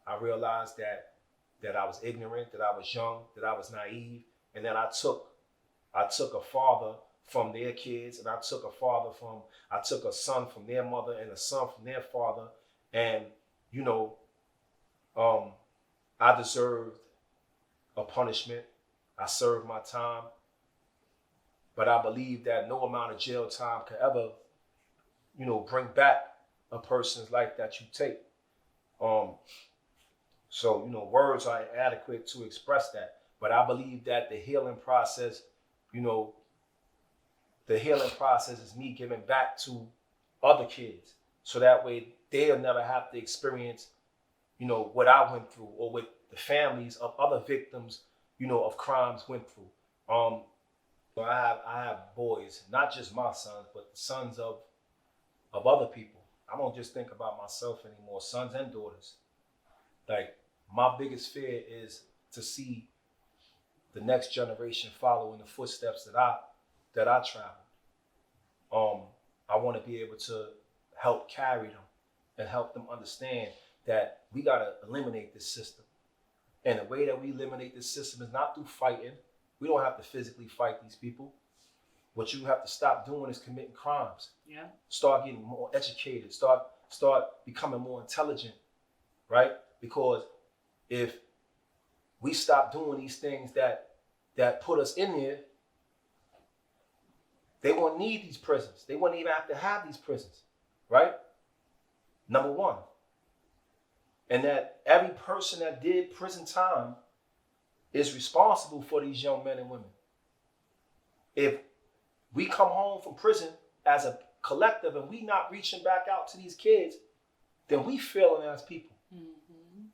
I realized that I was ignorant, that I was young, that I was naive, and that I took a father from their kids, and I took a son from their mother and a son from their father, and, you know, I deserved a punishment. I served my time. But I believe that no amount of jail time could ever, you know, bring back a person's life that you take. So, you know, words are inadequate to express that. But I believe that the healing process, you know, the healing process is me giving back to other kids. So that way they'll never have to experience, you know, what I went through or what the families of other victims, you know, of crimes went through. I have boys, not just my sons, but the sons of other people. I don't just think about myself anymore, sons and daughters. Like, my biggest fear is to see the next generation follow in the footsteps that I traveled. I want to be able to help carry them and help them understand that we got to eliminate this system. And the way that we eliminate this system is not through fighting. We don't have to physically fight these people. What you have to stop doing is committing crimes. Yeah. Start getting more educated. Start becoming more intelligent, right? Because if we stop doing these things that put us in there, they won't need these prisons. They wouldn't even have to have these prisons, right? Number one. And that every person that did prison time is responsible for these young men and women. If we come home from prison as a collective and we not reaching back out to these kids, then we failing as people. Mm-hmm.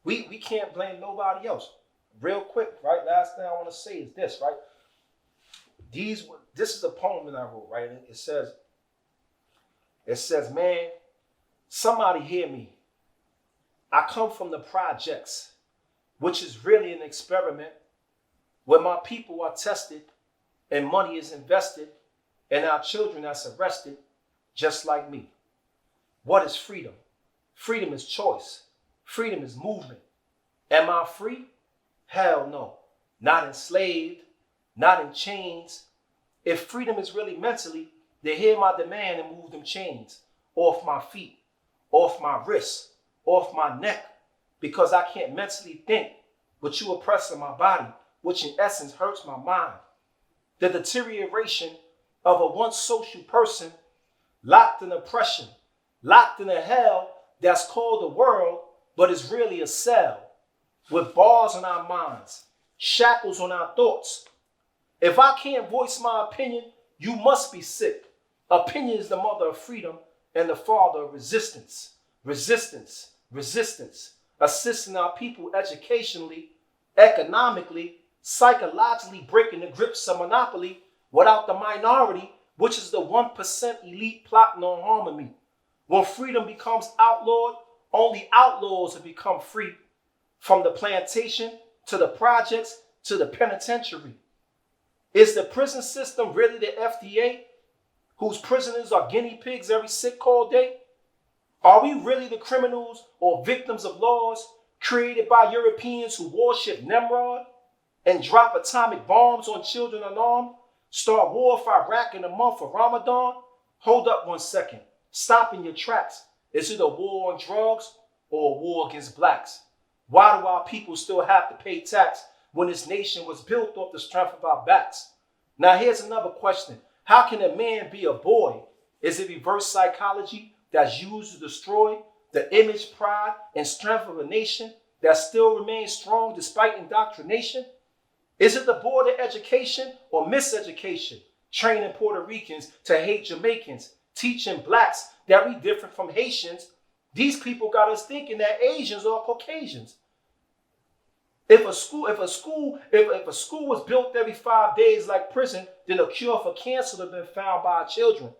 We can't blame nobody else. Real quick, right? Last thing I want to say is this, right? This is a poem that I wrote, right? And it says, man, somebody hear me. I come from the projects, which is really an experiment where my people are tested and money is invested and our children that's arrested just like me. What is freedom? Freedom is choice. Freedom is movement. Am I free? Hell no. Not enslaved, not in chains. If freedom is really mentally, they hear my demand and move them chains off my feet, off my wrists, off my neck, because I can't mentally think, but you oppressing my body, which in essence hurts my mind. The deterioration of a once social person locked in oppression, locked in a hell that's called the world, but is really a cell with bars on our minds, shackles on our thoughts. If I can't voice my opinion, you must be sick. Opinion is the mother of freedom and the father of resistance. Resistance, resistance, assisting our people educationally, economically, psychologically breaking the grips of monopoly without the minority, which is the 1% elite plotting on harming me. When freedom becomes outlawed, only outlaws have become free. From the plantation to the projects to the penitentiary. Is the prison system really the FDA, whose prisoners are guinea pigs every sick call day? Are we really the criminals or victims of laws created by Europeans who worship Nimrod and drop atomic bombs on children unarmed? Start war for Iraq in the month of Ramadan? Hold up 1 second. Stop in your tracks. Is it a war on drugs or a war against blacks? Why do our people still have to pay tax when this nation was built off the strength of our backs? Now here's another question. How can a man be a boy? Is it reverse psychology that's used to destroy the image, pride, and strength of a nation that still remains strong despite indoctrination? Is it the board of education or miseducation, training Puerto Ricans to hate Jamaicans, teaching blacks that we different from Haitians? These people got us thinking that Asians are Caucasians. If a school was built every 5 days like prison, then a cure for cancer would have been found by our children.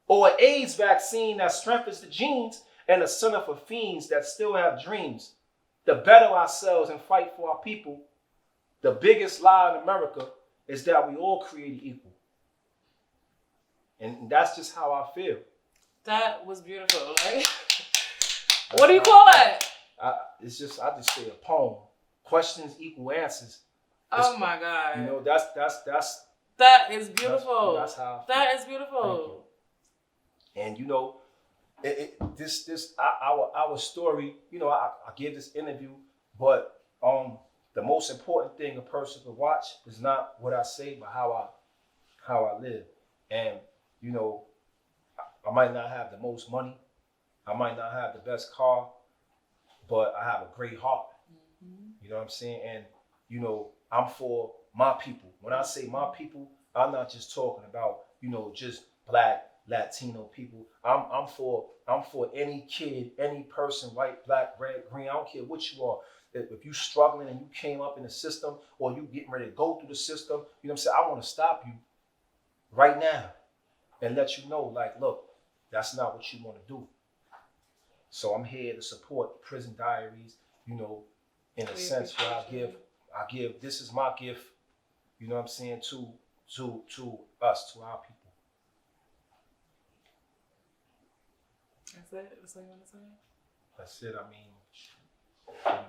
Or an AIDS vaccine that strengthens the genes and a center for fiends that still have dreams. To better ourselves and fight for our people, the biggest lie in America is that we all created equal. And that's just how I feel. That was beautiful, right? What do you call it? I just say a poem. Questions equal answers. Oh my God. You know, that's that is beautiful. That's how I feel. That is beautiful. And you know, our story, you know, I give this interview, but the most important thing a person can watch is not what I say, but how I live. And you know, I might not have the most money, I might not have the best car, but I have a great heart. Mm-hmm. You know what I'm saying? And you know, I'm for my people. When I say my people, I'm not just talking about, you know, just black, Latino people. I'm for any kid, any person, white, black, red, green. I don't care what you are. If you struggling and you came up in the system, or you getting ready to go through the system, you know what I'm saying? I want to stop you right now and let you know, like, look, That's not what you want to do. So I'm here to support Prison Diaries, you know, in a sense where I give, this is my gift, you know what I'm saying, to us, to our people. That's it? That's what you want to say? That's it. I mean, you know,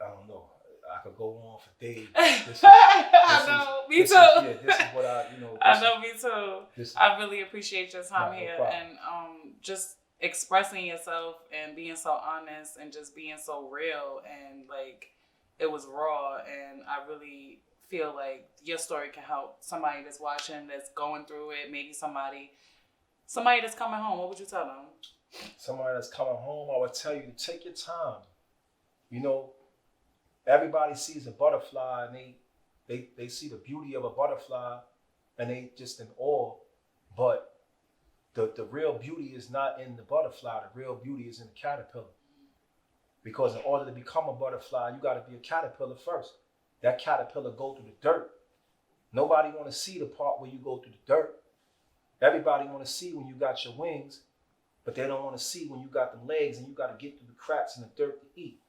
I don't know. I could go on for days. I know, me too. This is what I, you know. I know, me too. I really appreciate your time here and just expressing yourself and being so honest and just being so real and like it was raw, and I really feel like your story can help somebody that's watching, that's going through it, maybe somebody that's coming home. What would you tell them? Somebody that's coming home, I would tell you to take your time. You know, everybody sees a butterfly and they see the beauty of a butterfly and they just in awe. But the real beauty is not in the butterfly. The real beauty is in the caterpillar. Because in order to become a butterfly, you got to be a caterpillar first. That caterpillar go through the dirt. Nobody want to see the part where you go through the dirt. Everybody want to see when you got your wings, but they don't want to see when you got the legs and you got to get through the cracks in the dirt to eat.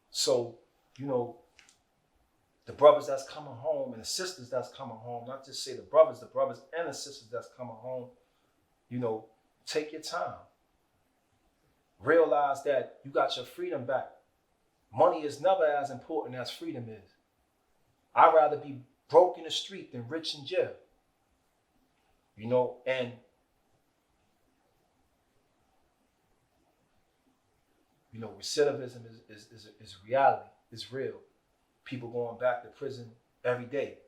So, you know, the brothers that's coming home and the sisters that's coming home, not just say the brothers and the sisters that's coming home, you know, take your time. Realize that you got your freedom back. Money is never as important as freedom is. I'd rather be broke in the street than rich in jail. You know, and you know, recidivism is reality. It's real. People going back to prison every day,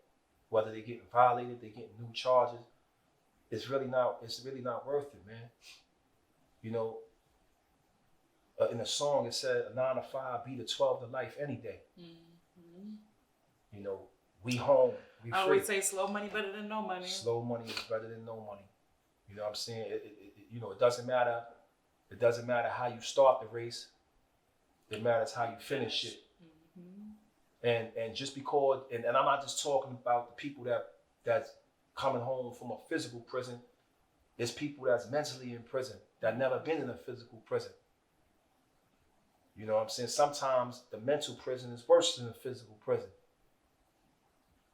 whether they're getting violated, they're getting new charges. It's really not worth it, man. You know, in a song it said a 9 to 5 beat a 12 to life any day. Mm-hmm. You know, we home. I always say slow money better than no money. Slow money is better than no money. You know what I'm saying? You know, it doesn't matter. It doesn't matter how you start the race. It matters how you finish it. Mm-hmm. And just because, and I'm not just talking about the people that's coming home from a physical prison. It's people that's mentally in prison that never been in a physical prison. You know what I'm saying? Sometimes the mental prison is worse than the physical prison.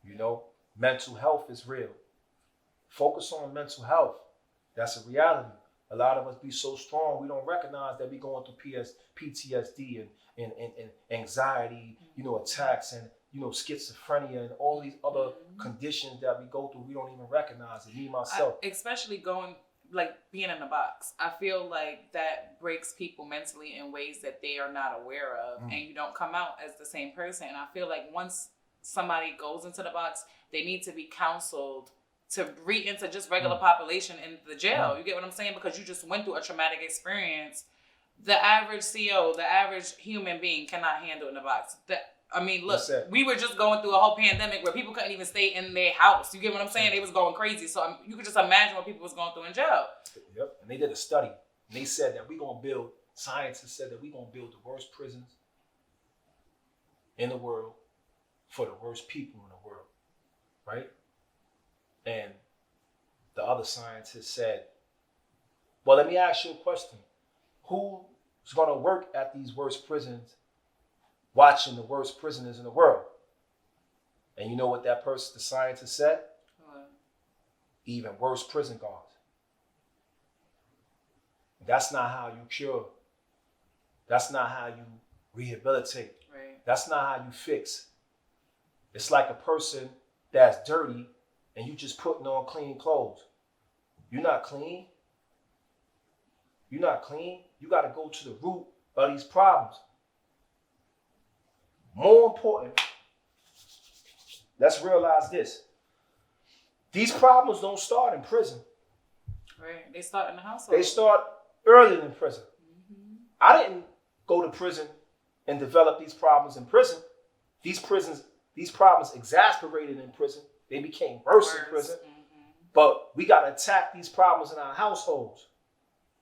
You know, mental health is real. Focus on mental health. That's a reality. A lot of us be so strong, we don't recognize that we're going through PTSD and anxiety, you know, attacks and, you know, schizophrenia and all these other conditions that we go through. We don't even recognize it. Me, myself. Especially being in a box. I feel like that breaks people mentally in ways that they are not aware of. And you don't come out as the same person. And I feel like once somebody goes into the box, they need to be counseled to re-enter just regular population in the jail. You get what I'm saying? Because you just went through a traumatic experience. The average CO, the average human being cannot handle in the box. Look, we were just going through a whole pandemic where people couldn't even stay in their house. You get what I'm saying? They was going crazy. So you could just imagine what people was going through in jail. Yep. And they did a study. And they said that scientists said that we're going to build the worst prisons in the world for the worst people in the world. Right? And the other scientists said, well, let me ask you a question. Who's going to work at these worst prisons watching the worst prisoners in the world? And you know what that person, the scientist said? What? Even worse prison guards. That's not how you cure. That's not how you rehabilitate. Right. That's not how you fix. It's like a person that's dirty and you just putting on clean clothes. You're not clean. You're not clean. You got to go to the root of these problems. More important, let's realize this. These problems don't start in prison. Right. They start in the household. They start earlier in prison. Mm-hmm. I didn't go to prison and develop these problems in prison. These problems exasperated in prison. They became worse in prison. Mm-hmm. But we got to attack these problems in our households.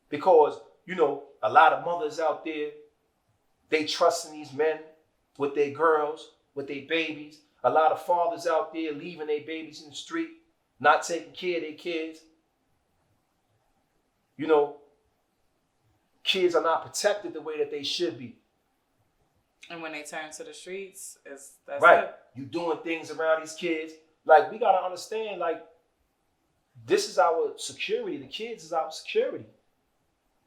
Because, you know, a lot of mothers out there, they trust in these men with their girls, with their babies. A lot of fathers out there leaving their babies in the street, not taking care of their kids. You know, kids are not protected the way that they should be. And when they turn to the streets, that's right. it. You doing things around these kids. Like, we gotta understand, like, this is our security. The kids is our security.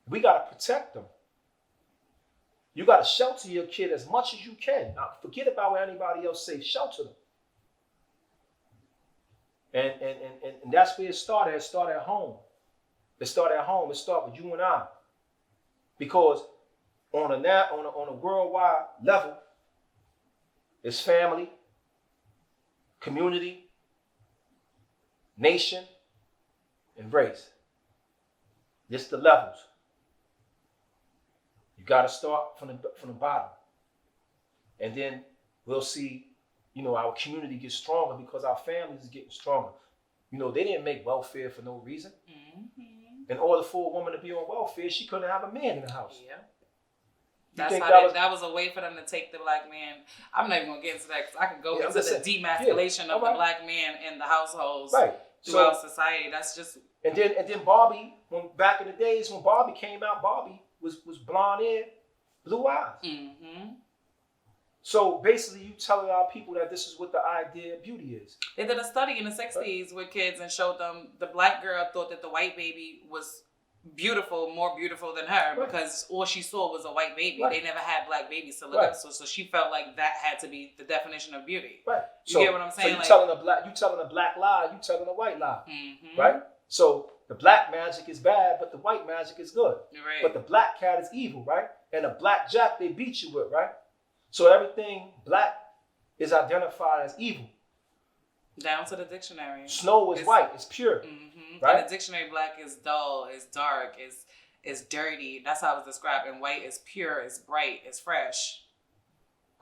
We gotta protect them. You gotta shelter your kid as much as you can. Now, forget about what anybody else say. Shelter them. And that's where it started. It started at home. It started at home. It started with you and I. Because on a worldwide level, it's family, community, nation, and race. This the levels. You got to start from the bottom, and then we'll see. You know, our community gets stronger because our families is getting stronger. You know, they didn't make welfare for no reason. In order for a woman to be on welfare, she couldn't have a man in the house. Yeah. That was a way for them to take the black man. I'm not even going to get into that because I can go into the demasculation of the black man in the households throughout society. That's just... And then Barbie, back in the days when Barbie came out, Barbie was blonde hair, blue eyes. Mm-hmm. So basically, you telling our people that this is what the idea of beauty is. They did a study in the 60s with kids and showed them the black girl thought that the white baby was beautiful, more beautiful than her because all she saw was a white baby. They never had black babies to look up to, so she felt like that had to be the definition of beauty. Right. You get what I'm saying? So you telling a black lie, you telling a white lie. Mm-hmm. Right? So the black magic is bad, but the white magic is good. Right. But the black cat is evil, right? And the black jack they beat you with, right? So everything black is identified as evil. Down to the dictionary. Snow is white, it's pure. Mm-hmm. Right? In the dictionary, black is dull, is dark, is dirty. That's how it's described. And white is pure, is bright, is fresh.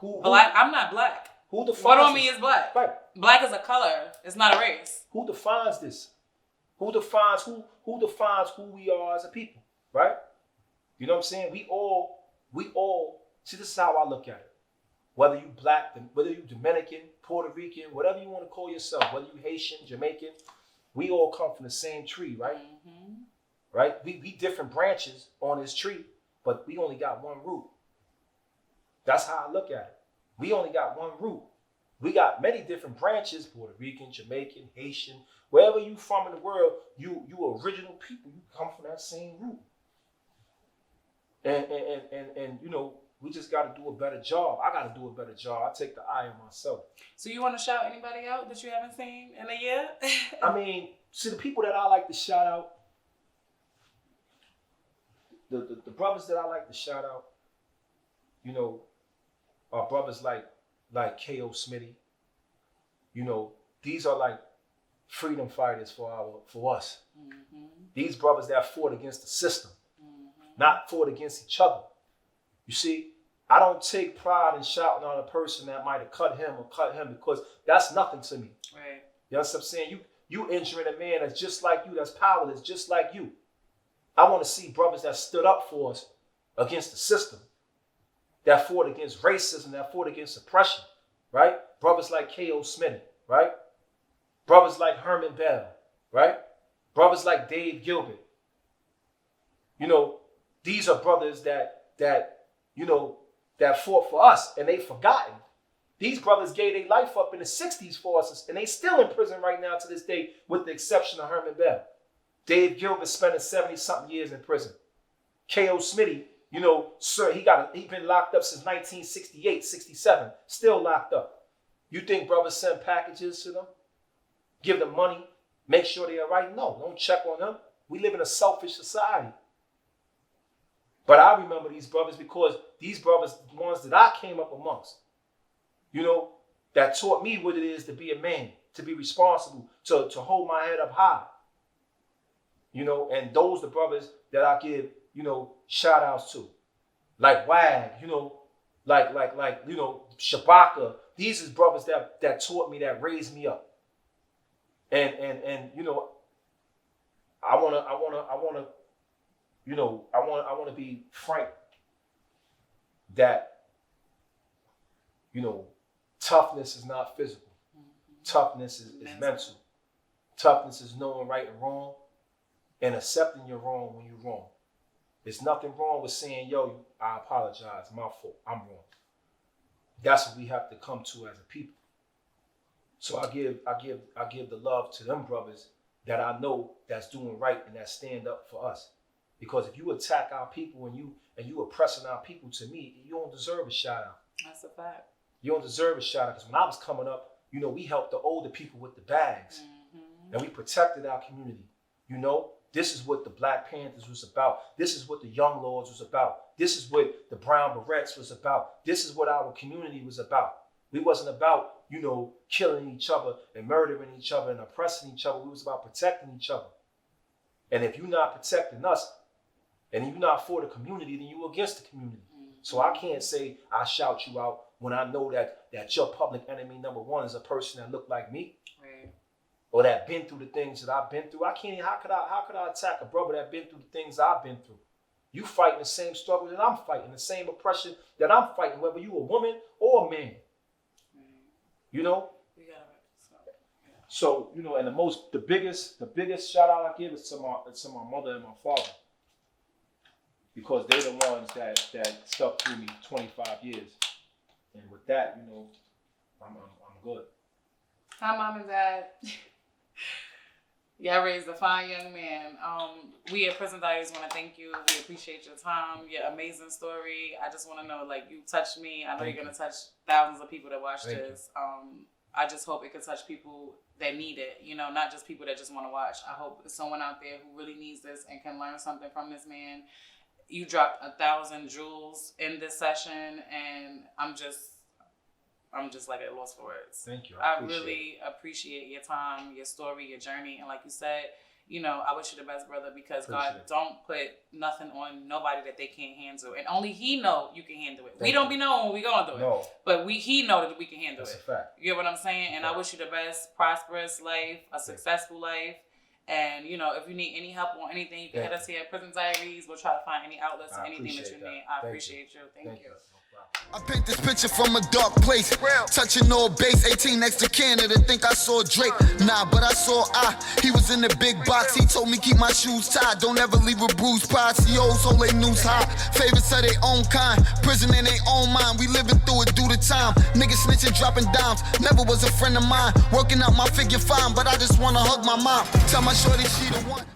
Black, I'm not black. Who defines what on this? me is black? Right. Black is a color. It's not a race. Who defines this? Who defines who we are as a people? Right? You know what I'm saying? We all see, this is how I look at it. Whether you black, whether you Dominican, Puerto Rican, whatever you want to call yourself, whether you Haitian, Jamaican, we all come from the same tree, right? Mm-hmm. Right? We different branches on this tree, but we only got one root. That's how I look at it. We only got one root. We got many different branches, Puerto Rican, Jamaican, Haitian, wherever you from in the world, you original people, you come from that same root. And you know, we just got to do a better job. I got to do a better job. I take the eye on myself. So you want to shout anybody out that you haven't seen in a year? I mean, see, the people that I like to shout out, the brothers that I like to shout out, you know, are brothers like K.O. Smitty. You know, these are like freedom fighters for us. Mm-hmm. These brothers that fought against the system, not fought against each other. You see, I don't take pride in shouting on a person that might have cut him because that's nothing to me. Right. You know what I'm saying? You injuring a man that's just like you, that's powerless, just like you. I want to see brothers that stood up for us against the system, that fought against racism, that fought against oppression, right? Brothers like K.O. Smitty, right? Brothers like Herman Bell, right? Brothers like Dave Gilbert. You know, these are brothers that you know, that fought for us, and they've forgotten. These brothers gave their life up in the 60s for us, and they still in prison right now to this day, with the exception of Herman Bell. Dave Gilbert spending 70-something years in prison. K.O. Smitty, you know, sir, he been locked up since 1968, 67, still locked up. You think brothers send packages to them? Give them money? Make sure they are right? No, don't check on them. We live in a selfish society. But I remember these brothers because these brothers, the ones that I came up amongst, you know, that taught me what it is to be a man, to be responsible, to hold my head up high. You know, and those the brothers that I give, you know, shout outs to. Like Wag, you know, like, you know, Shabaka. These is brothers that taught me, that raised me up. And you know, I wanna you know, I want to be frank that, you know, toughness is not physical. Mm-hmm. Toughness is mental. Toughness is knowing right and wrong. and accepting you're wrong when you're wrong. There's nothing wrong with saying, yo, I apologize, my fault, I'm wrong. That's what we have to come to as a people. So I give the love to them brothers that I know that's doing right and that stand up for us. Because if you attack our people and you oppressing our people, to me, you don't deserve a shout out. That's a fact. You don't deserve a shout out, because when I was coming up, you know, we helped the older people with the bags, and we protected our community. You know, this is what the Black Panthers was about. This is what the Young Lords was about. This is what the Brown Berets was about. This is what our community was about. We wasn't about, you know, killing each other and murdering each other and oppressing each other. We was about protecting each other. And if you're not protecting us, and you're not for the community, then you're against the community. So I can't say I shout you out when I know that your public enemy number one is a person that look like me, Right. or that been through the things that I've been through. I can't. How could I attack a brother that been through the things I've been through? You fighting the same struggle that I'm fighting, the same oppression that I'm fighting, whether you a woman or a man. You know. We gotta wrap this up. Yeah. So you know, and the biggest shout out I give is to my mother and my father, because they're the ones that stuck through me 25 years, and with that, you know, I'm good. Hi, Mom and Dad. Y'all raised a fine young man. We at Prison Diaries want to thank you. We appreciate your time, your amazing story. I just want to know, like, you touched me. I know you're going to touch thousands of people that watch this. I just hope it can touch people that need it, you know, not just people that just want to watch. I hope there's someone out there who really needs this and can learn something from this man. You dropped 1,000 jewels in this session, and I'm just like at a loss for words. Thank you. I really appreciate your time, your story, your journey. And like you said, you know, I wish you the best, brother, because God don't put nothing on nobody that they can't handle. And only He know you can handle it. We don't be knowing when we going through it. But He know that we can handle it. That's a fact. You get what I'm saying? And I wish you the best, prosperous life, a successful life. And, you know, if you need any help on anything, you can hit us here at Prison Diaries. We'll try to find any outlets or anything that you need. I appreciate you. Thank you. I paint this picture from a dark place, touching all base, 18 next to Canada, think I saw Drake. Nah, but I saw he was in the big box. He told me keep my shoes tied, don't ever leave a bruised pot. COs hold they noose high, favorites of their own kind, prison in their own mind. We living through it, do the time. Niggas snitching, dropping dimes, never was a friend of mine. Working out my figure fine, but I just wanna hug my mom. Tell my shorty she the one.